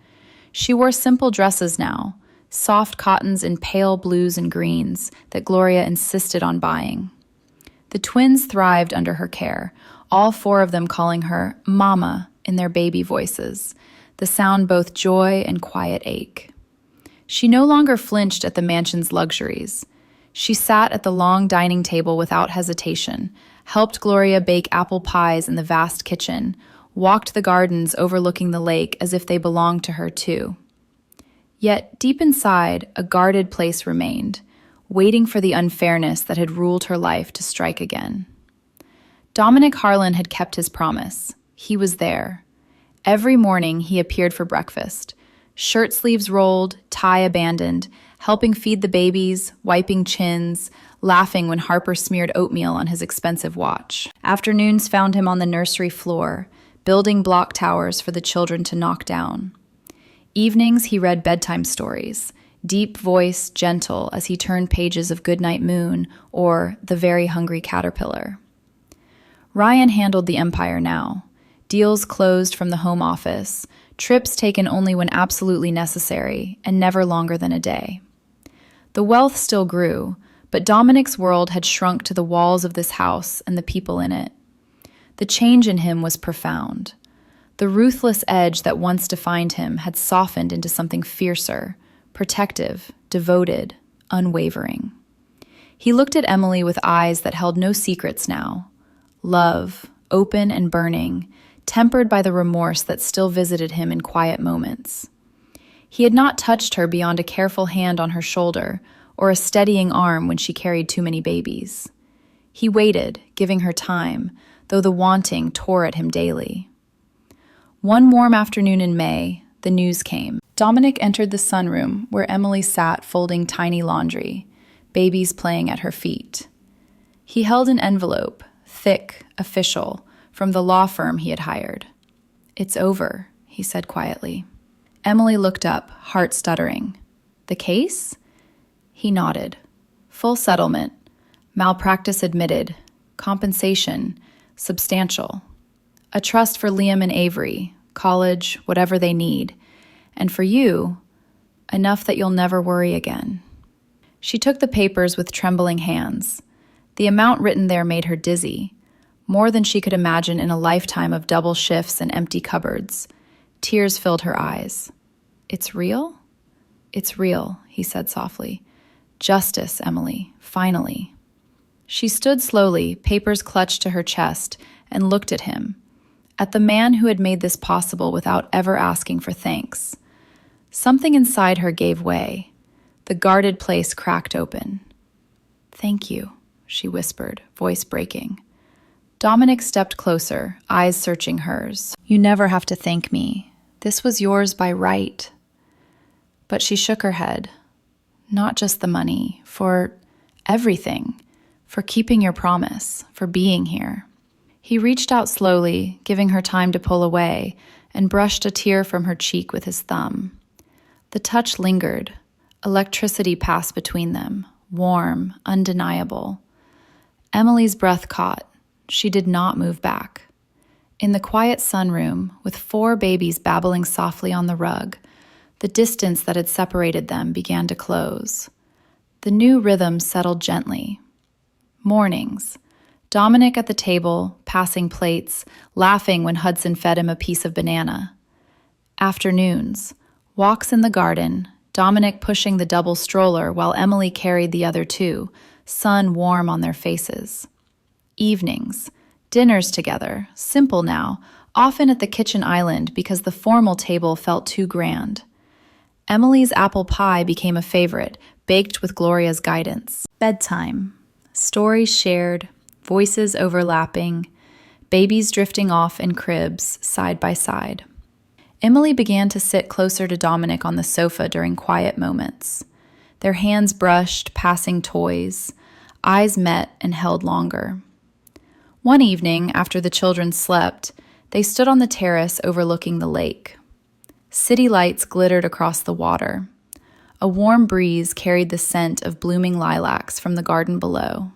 She wore simple dresses now, soft cottons in pale blues and greens that Gloria insisted on buying. The twins thrived under her care, all 4 of them calling her Mama in their baby voices, the sound both joy and quiet ache. She no longer flinched at the mansion's luxuries. She sat at the long dining table without hesitation, helped Gloria bake apple pies in the vast kitchen, walked the gardens overlooking the lake as if they belonged to her too. Yet, deep inside, a guarded place remained, waiting for the unfairness that had ruled her life to strike again. Dominic Harlan had kept his promise. He was there. Every morning he appeared for breakfast, shirt sleeves rolled, tie abandoned, helping feed the babies, wiping chins, laughing when Harper smeared oatmeal on his expensive watch. Afternoons found him on the nursery floor, building block towers for the children to knock down. Evenings he read bedtime stories, deep voice, gentle, as he turned pages of Goodnight Moon or The Very Hungry Caterpillar. Ryan handled the empire now. Deals closed from the home office, trips taken only when absolutely necessary, and never longer than a day. The wealth still grew, but Dominic's world had shrunk to the walls of this house and the people in it. The change in him was profound. The ruthless edge that once defined him had softened into something fiercer, protective, devoted, unwavering. He looked at Emily with eyes that held no secrets now. Love, open and burning, tempered by the remorse that still visited him in quiet moments. He had not touched her beyond a careful hand on her shoulder or a steadying arm when she carried too many babies. He waited, giving her time, though the wanting tore at him daily. One warm afternoon in May, the news came. Dominic entered the sunroom where Emily sat folding tiny laundry, babies playing at her feet. He held an envelope, thick, official, from the law firm he had hired. "It's over," he said quietly. Emily looked up, heart stuttering. "The case?" He nodded. "Full settlement. Malpractice admitted. Compensation. Substantial. A trust for Liam and Avery. College, whatever they need. And for you, enough that you'll never worry again." She took the papers with trembling hands. The amount written there made her dizzy, more than she could imagine in a lifetime of double shifts and empty cupboards. Tears filled her eyes. "It's real?" "It's real," he said softly. Justice, Emily, finally. She stood slowly, papers clutched to her chest, and looked at him, at the man who had made this possible without ever asking for thanks. Something inside her gave way. The guarded place cracked open. "Thank you," she whispered, voice breaking. Dominic stepped closer, eyes searching hers. "You never have to thank me. This was yours by right." But she shook her head. "Not just the money, for everything, for keeping your promise, for being here." He reached out slowly, giving her time to pull away, and brushed a tear from her cheek with his thumb. The touch lingered. Electricity passed between them, warm, undeniable. Emily's breath caught. She did not move back. In the quiet sunroom, with 4 babies babbling softly on the rug, the distance that had separated them began to close. The new rhythm settled gently. Mornings. Dominic at the table, passing plates, laughing when Hudson fed him a piece of banana. Afternoons. Walks in the garden, Dominic pushing the double stroller while Emily carried the other 2, sun warm on their faces. Evenings. Dinners together, simple now, often at the kitchen island because the formal table felt too grand. Emily's apple pie became a favorite, baked with Gloria's guidance. Bedtime. Stories shared, voices overlapping, babies drifting off in cribs, side by side. Emily began to sit closer to Dominic on the sofa during quiet moments. Their hands brushed, passing toys. Eyes met and held longer. One evening, after the children slept, they stood on the terrace overlooking the lake. City lights glittered across the water. A warm breeze carried the scent of blooming lilacs from the garden below.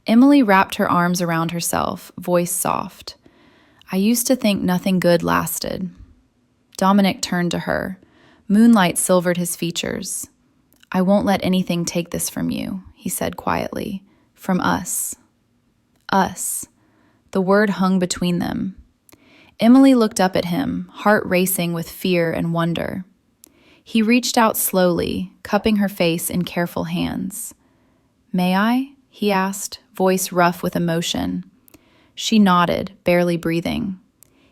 Emily wrapped her arms around herself, voice soft. "I used to think nothing good lasted." Dominic turned to her. Moonlight silvered his features. "I won't let anything take this from you," he said quietly. "From us." Us. The word hung between them. Emily looked up at him, heart racing with fear and wonder. He reached out slowly, cupping her face in careful hands. "May I?" he asked, voice rough with emotion. She nodded, barely breathing.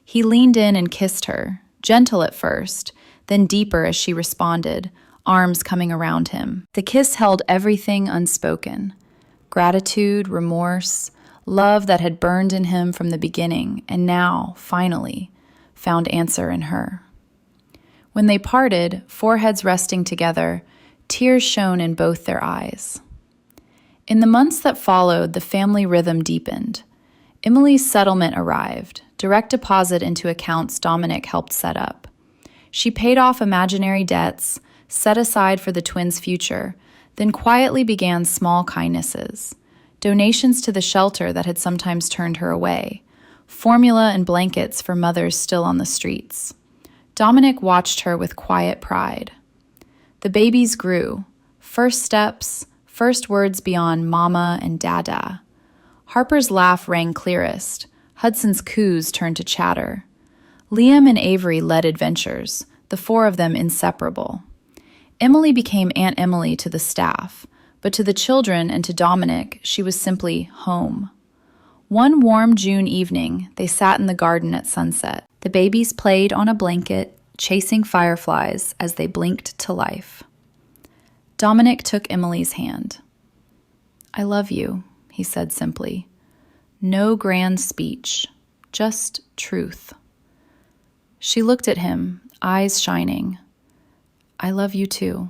He leaned in and kissed her, gentle at first, then deeper as she responded, arms coming around him. The kiss held everything unspoken. Gratitude, remorse, love that had burned in him from the beginning and now, finally, found answer in her. When they parted, foreheads resting together, tears shone in both their eyes. In the months that followed, the family rhythm deepened. Emily's settlement arrived, direct deposit into accounts Dominic helped set up. She paid off imaginary debts, set aside for the twins' future, then quietly began small kindnesses. Donations to the shelter that had sometimes turned her away, formula and blankets for mothers still on the streets. Dominic watched her with quiet pride. The babies grew, first steps, first words beyond mama and dada. Harper's laugh rang clearest. Hudson's coos turned to chatter. Liam and Avery led adventures, the 4 of them inseparable. Emily became Aunt Emily to the staff, but to the children and to Dominic, she was simply home. One warm June evening, they sat in the garden at sunset. The babies played on a blanket, chasing fireflies as they blinked to life. Dominic took Emily's hand. "I love you," he said simply. No grand speech, just truth. She looked at him, eyes shining. "I love you too."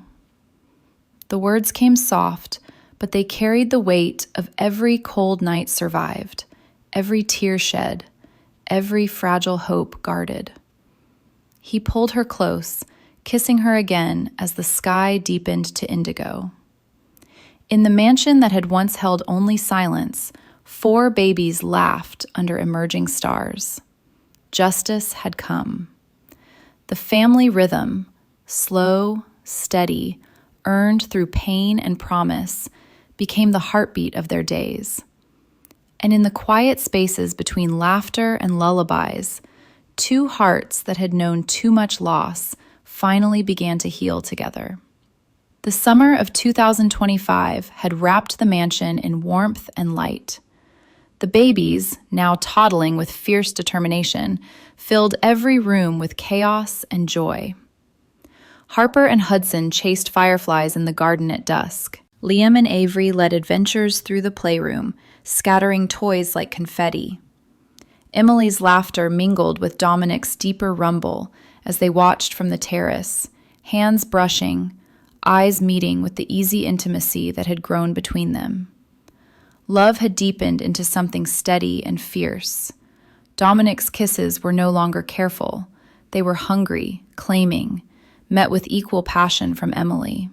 The words came soft, but they carried the weight of every cold night survived, every tear shed, every fragile hope guarded. He pulled her close, kissing her again as the sky deepened to indigo. In the mansion that had once held only silence, 4 babies laughed under emerging stars. Justice had come. The family rhythm, slow, steady, earned through pain and promise, became the heartbeat of their days. And in the quiet spaces between laughter and lullabies, 2 hearts that had known too much loss finally began to heal together. The summer of 2025 had wrapped the mansion in warmth and light. The babies, now toddling with fierce determination, filled every room with chaos and joy. Harper and Hudson chased fireflies in the garden at dusk. Liam and Avery led adventures through the playroom, scattering toys like confetti. Emily's laughter mingled with Dominic's deeper rumble as they watched from the terrace, hands brushing, eyes meeting with the easy intimacy that had grown between them. Love had deepened into something steady and fierce. Dominic's kisses were no longer careful. They were hungry, claiming, met with equal passion from Emily.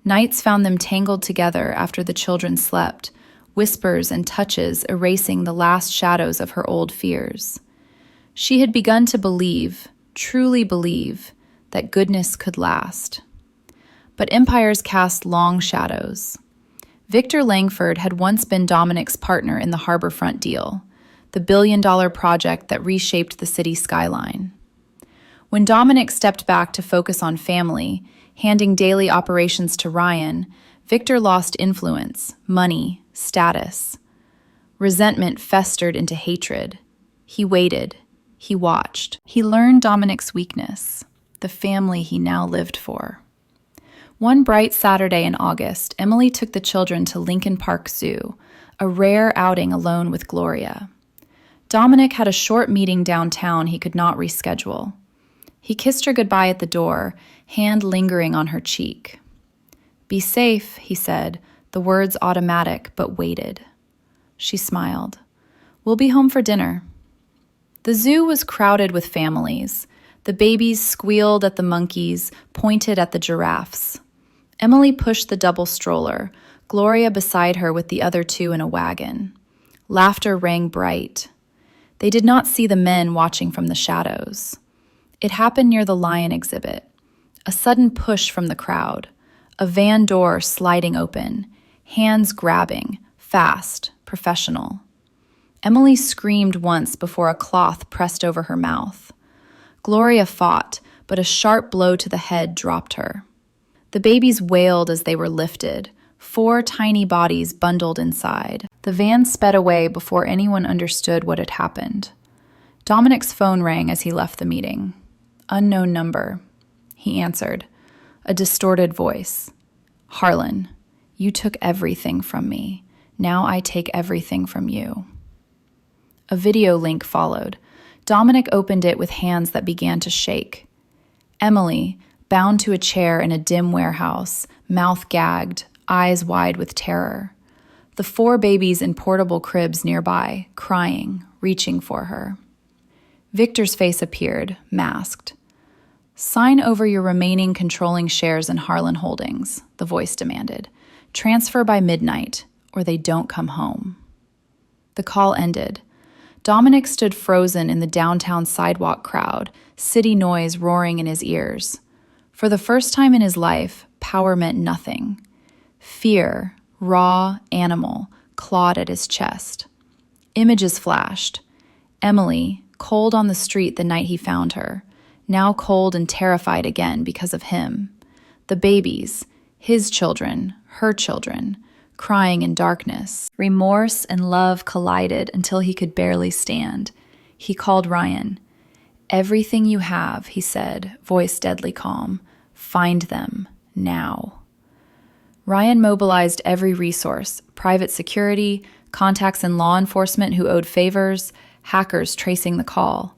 Nights found them tangled together after the children slept, whispers and touches erasing the last shadows of her old fears. She had begun to believe, truly believe, that goodness could last. But empires cast long shadows. Victor Langford had once been Dominic's partner in the harborfront deal, the billion-dollar project that reshaped the city skyline. When Dominic stepped back to focus on family, handing daily operations to Ryan, Victor lost influence, money, status. Resentment festered into hatred. He waited. He watched. He learned Dominic's weakness, the family he now lived for. One bright Saturday in August, Emily took the children to Lincoln Park Zoo, a rare outing alone with Gloria. Dominic had a short meeting downtown he could not reschedule. He kissed her goodbye at the door, hand lingering on her cheek. "Be safe," he said, the words automatic but weighted. She smiled. "We'll be home for dinner." The zoo was crowded with families. The babies squealed at the monkeys, pointed at the giraffes. Emily pushed the double stroller, Gloria beside her with the other two in a wagon. Laughter rang bright. They did not see the men watching from the shadows. It happened near the lion exhibit. A sudden push from the crowd. A van door sliding open. Hands grabbing. Fast. Professional. Emily screamed once before a cloth pressed over her mouth. Gloria fought, but a sharp blow to the head dropped her. The babies wailed as they were lifted, 4 tiny bodies bundled inside. The van sped away before anyone understood what had happened. Dominic's phone rang as he left the meeting. "Unknown number." He answered. A distorted voice. "Harlan, you took everything from me. Now I take everything from you." A video link followed. Dominic opened it with hands that began to shake. Emily, bound to a chair in a dim warehouse, mouth gagged, eyes wide with terror. The 4 babies in portable cribs nearby, crying, reaching for her. Victor's face appeared, masked. "Sign over your remaining controlling shares in Harlan Holdings," the voice demanded. "Transfer by midnight, or they don't come home." The call ended. Dominic stood frozen in the downtown sidewalk crowd, city noise roaring in his ears. For the first time in his life, power meant nothing. Fear, raw, animal, clawed at his chest. Images flashed. Emily, cold on the street the night he found her, now cold and terrified again because of him. The babies, his children, her children, crying in darkness. Remorse and love collided until he could barely stand. He called Ryan. "Everything you have," he said, voice deadly calm. "Find them, now." Ryan mobilized every resource, private security, contacts in law enforcement who owed favors, hackers tracing the call.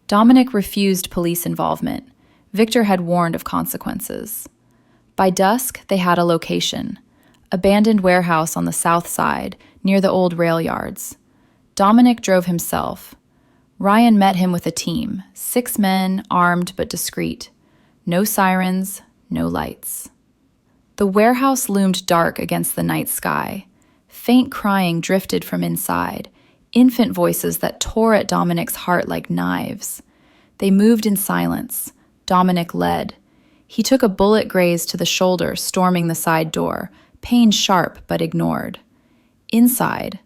Dominic refused police involvement. Victor had warned of consequences. By dusk, they had a location. Abandoned warehouse on the south side, near the old rail yards. Dominic drove himself. Ryan met him with a team, 6 men, armed but discreet. No sirens, no lights. The warehouse loomed dark against the night sky. Faint crying drifted from inside, infant voices that tore at Dominic's heart like knives. They moved in silence. Dominic led. He took a bullet graze to the shoulder, storming the side door, pain sharp but ignored. Inside,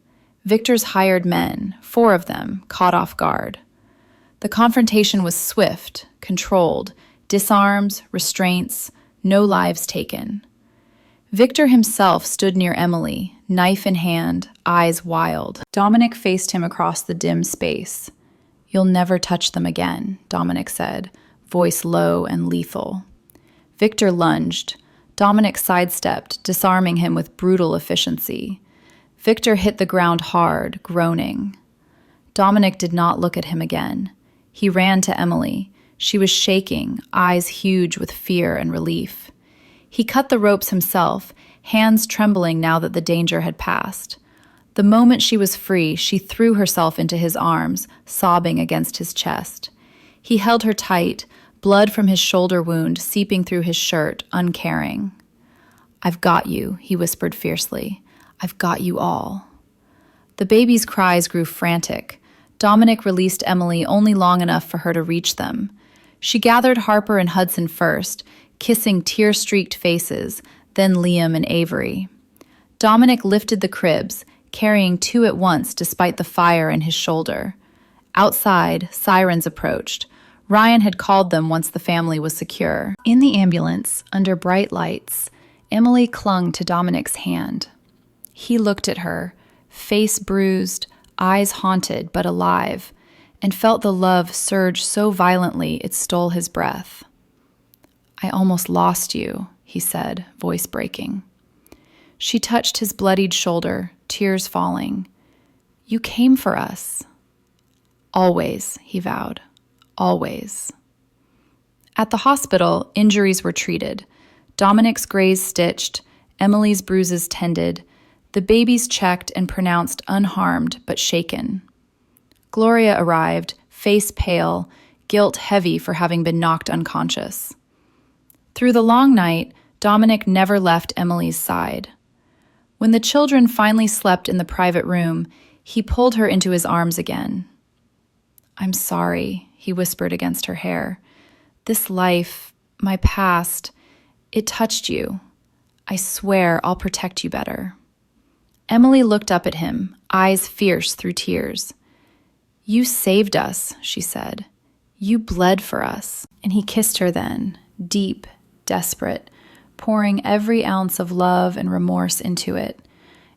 Victor's hired men, 4 of them, caught off guard. The confrontation was swift, controlled, disarms, restraints, no lives taken. Victor himself stood near Emily, knife in hand, eyes wild. Dominic faced him across the dim space. "You'll never touch them again," Dominic said, voice low and lethal. Victor lunged. Dominic sidestepped, disarming him with brutal efficiency. Victor hit the ground hard, groaning. Dominic did not look at him again. He ran to Emily. She was shaking, eyes huge with fear and relief. He cut the ropes himself, hands trembling now that the danger had passed. The moment she was free, she threw herself into his arms, sobbing against his chest. He held her tight, blood from his shoulder wound seeping through his shirt, uncaring. "I've got you," he whispered fiercely. "I've got you all." The baby's cries grew frantic. Dominic released Emily only long enough for her to reach them. She gathered Harper and Hudson first, kissing tear-streaked faces, then Liam and Avery. Dominic lifted the cribs, carrying two at once despite the fire in his shoulder. Outside, sirens approached. Ryan had called them once the family was secure. In the ambulance, under bright lights, Emily clung to Dominic's hand. He looked at her, face bruised, eyes haunted but alive, and felt the love surge so violently it stole his breath. "I almost lost you," he said, voice breaking. She touched his bloodied shoulder, tears falling. "You came for us." "Always," he vowed. "Always." At the hospital, injuries were treated. Dominic's graze stitched, Emily's bruises tended, the babies checked and pronounced unharmed but shaken. Gloria arrived, face pale, guilt heavy for having been knocked unconscious. Through the long night, Dominic never left Emily's side. When the children finally slept in the private room, he pulled her into his arms again. "I'm sorry," he whispered against her hair. "This life, my past, it touched you. I swear I'll protect you better." Emily looked up at him, eyes fierce through tears. "You saved us," she said. "You bled for us." And he kissed her then, deep, desperate, pouring every ounce of love and remorse into it.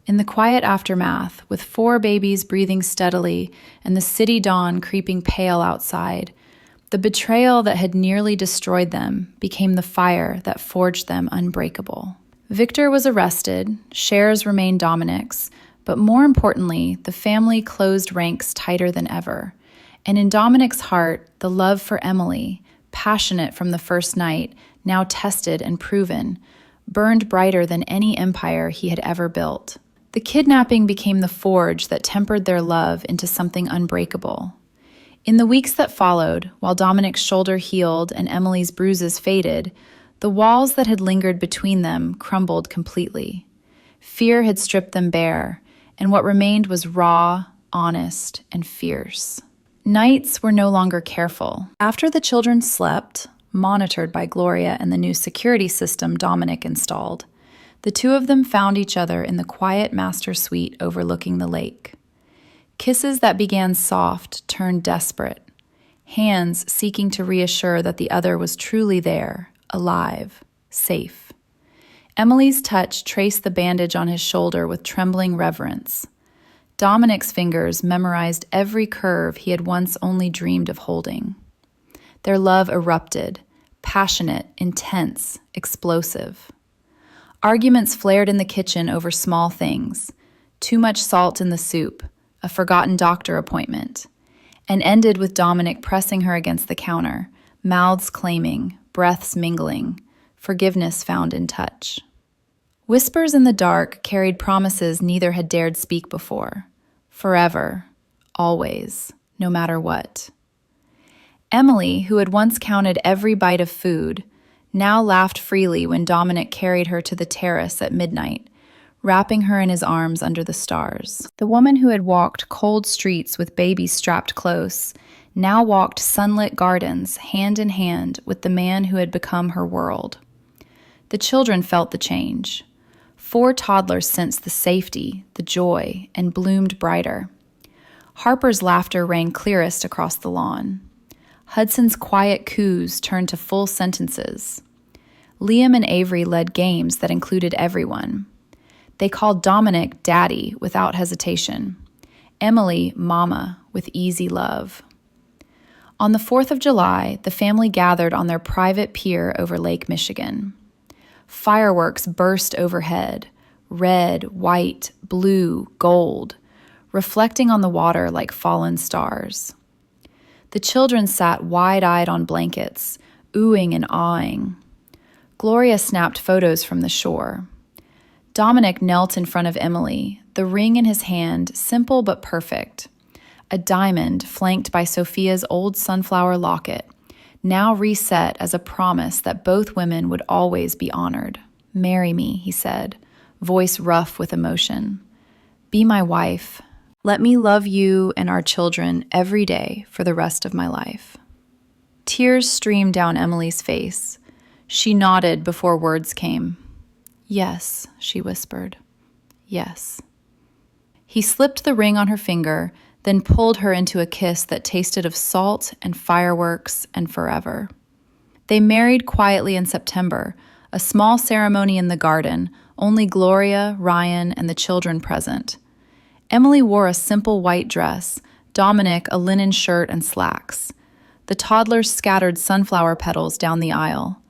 In the quiet aftermath, with 4 babies breathing steadily and the city dawn creeping pale outside, the betrayal that had nearly destroyed them became the fire that forged them unbreakable. Victor was arrested, shares remained Dominic's, but more importantly, the family closed ranks tighter than ever. And in Dominic's heart, the love for Emily, passionate from the first night, now tested and proven, burned brighter than any empire he had ever built. The kidnapping became the forge that tempered their love into something unbreakable. In the weeks that followed, while Dominic's shoulder healed and Emily's bruises faded, the walls that had lingered between them crumbled completely. Fear had stripped them bare, and what remained was raw, honest, and fierce. Nights were no longer careful. After the children slept, monitored by Gloria and the new security system Dominic installed, the two of them found each other in the quiet master suite overlooking the lake. Kisses that began soft turned desperate, hands seeking to reassure that the other was truly there, alive, safe. Emily's touch traced the bandage on his shoulder with trembling reverence. Dominic's fingers memorized every curve he had once only dreamed of holding. Their love erupted, passionate, intense, explosive. Arguments flared in the kitchen over small things, too much salt in the soup, a forgotten doctor appointment, and ended with Dominic pressing her against the counter, mouths claiming, breaths mingling, forgiveness found in touch. Whispers in the dark carried promises neither had dared speak before. Forever, always, no matter what. Emily, who had once counted every bite of food, now laughed freely when Dominic carried her to the terrace at midnight, wrapping her in his arms under the stars. The woman who had walked cold streets with babies strapped close now walked sunlit gardens hand in hand with the man who had become her world. The children felt the change. 4 toddlers sensed the safety, the joy, and bloomed brighter. Harper's laughter rang clearest across the lawn. Hudson's quiet coos turned to full sentences. Liam and Avery led games that included everyone. They called Dominic Daddy without hesitation, Emily Mama with easy love. On the 4th of July, the family gathered on their private pier over Lake Michigan. Fireworks burst overhead, red, white, blue, gold, reflecting on the water like fallen stars. The children sat wide-eyed on blankets, oohing and awing. Gloria snapped photos from the shore. Dominic knelt in front of Emily, the ring in his hand, simple but perfect. A diamond flanked by Sophia's old sunflower locket, now reset as a promise that both women would always be honored. "Marry me," he said, voice rough with emotion. "Be my wife. Let me love you and our children every day for the rest of my life." Tears streamed down Emily's face. She nodded before words came. "Yes," she whispered. "Yes." He slipped the ring on her finger, then pulled her into a kiss that tasted of salt and fireworks and forever. They married quietly in September, a small ceremony in the garden, only Gloria, Ryan, and the children present. Emily wore a simple white dress, Dominic a linen shirt and slacks. The toddlers scattered sunflower petals down the aisle.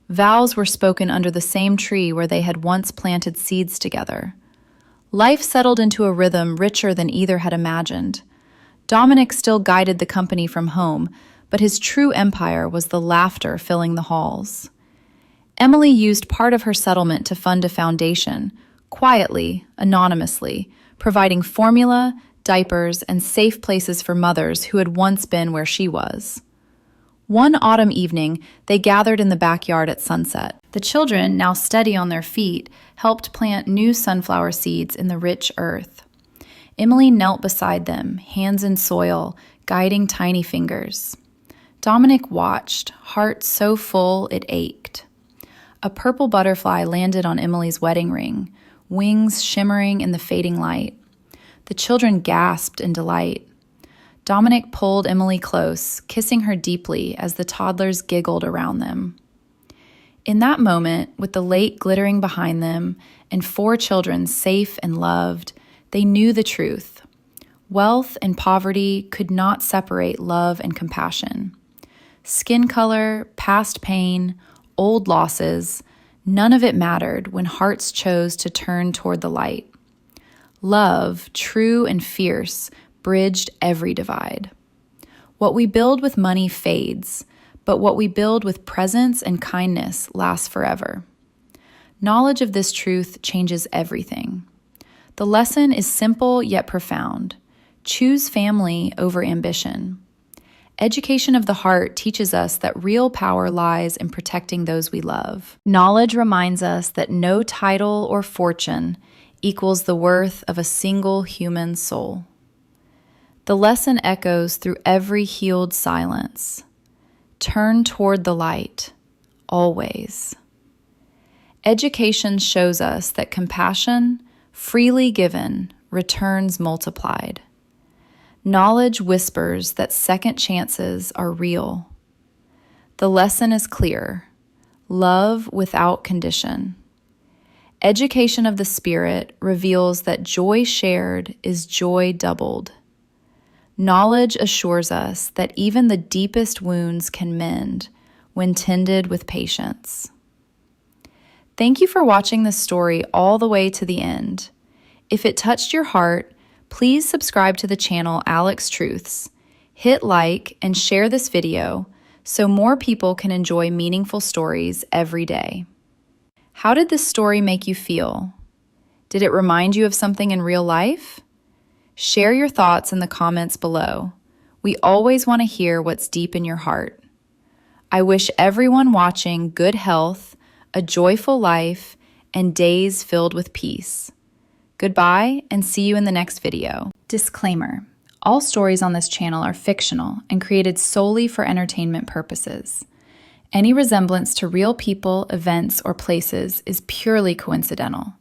Vows were spoken under the same tree where they had once planted seeds together. Life settled into a rhythm richer than either had imagined. Dominic still guided the company from home, but his true empire was the laughter filling the halls. Emily used part of her settlement to fund a foundation, quietly, anonymously, providing formula, diapers, and safe places for mothers who had once been where she was. One autumn evening, they gathered in the backyard at sunset. The children, now steady on their feet, helped plant new sunflower seeds in the rich earth. Emily knelt beside them, hands in soil, guiding tiny fingers. Dominic watched, heart so full it ached. A purple butterfly landed on Emily's wedding ring, wings shimmering in the fading light. The children gasped in delight. Dominic pulled Emily close, kissing her deeply as the toddlers giggled around them. In that moment, with the lake glittering behind them and 4 children safe and loved, they knew the truth. Wealth and poverty could not separate love and compassion. Skin color, past pain, old losses, none of it mattered when hearts chose to turn toward the light. Love, true and fierce, bridged every divide. What we build with money fades, but what we build with presence and kindness lasts forever. Knowledge of this truth changes everything. The lesson is simple yet profound. Choose family over ambition. Education of the heart teaches us that real power lies in protecting those we love. Knowledge reminds us that no title or fortune equals the worth of a single human soul. The lesson echoes through every healed silence. Turn toward the light, always. Education shows us that compassion, freely given, returns multiplied. Knowledge whispers that second chances are real. The lesson is clear: love without condition. Education of the spirit reveals that joy shared is joy doubled. Knowledge assures us that even the deepest wounds can mend when tended with patience. Thank you for watching this story all the way to the end. If it touched your heart, please subscribe to the channel Alex Truths, hit like, and share this video so more people can enjoy meaningful stories every day. How did this story make you feel? Did it remind you of something in real life? Share your thoughts in the comments below. We always want to hear what's deep in your heart. I wish everyone watching good health, a joyful life, and days filled with peace. Goodbye, and see you in the next video. Disclaimer: all stories on this channel are fictional and created solely for entertainment purposes. Any resemblance to real people, events, or places is purely coincidental.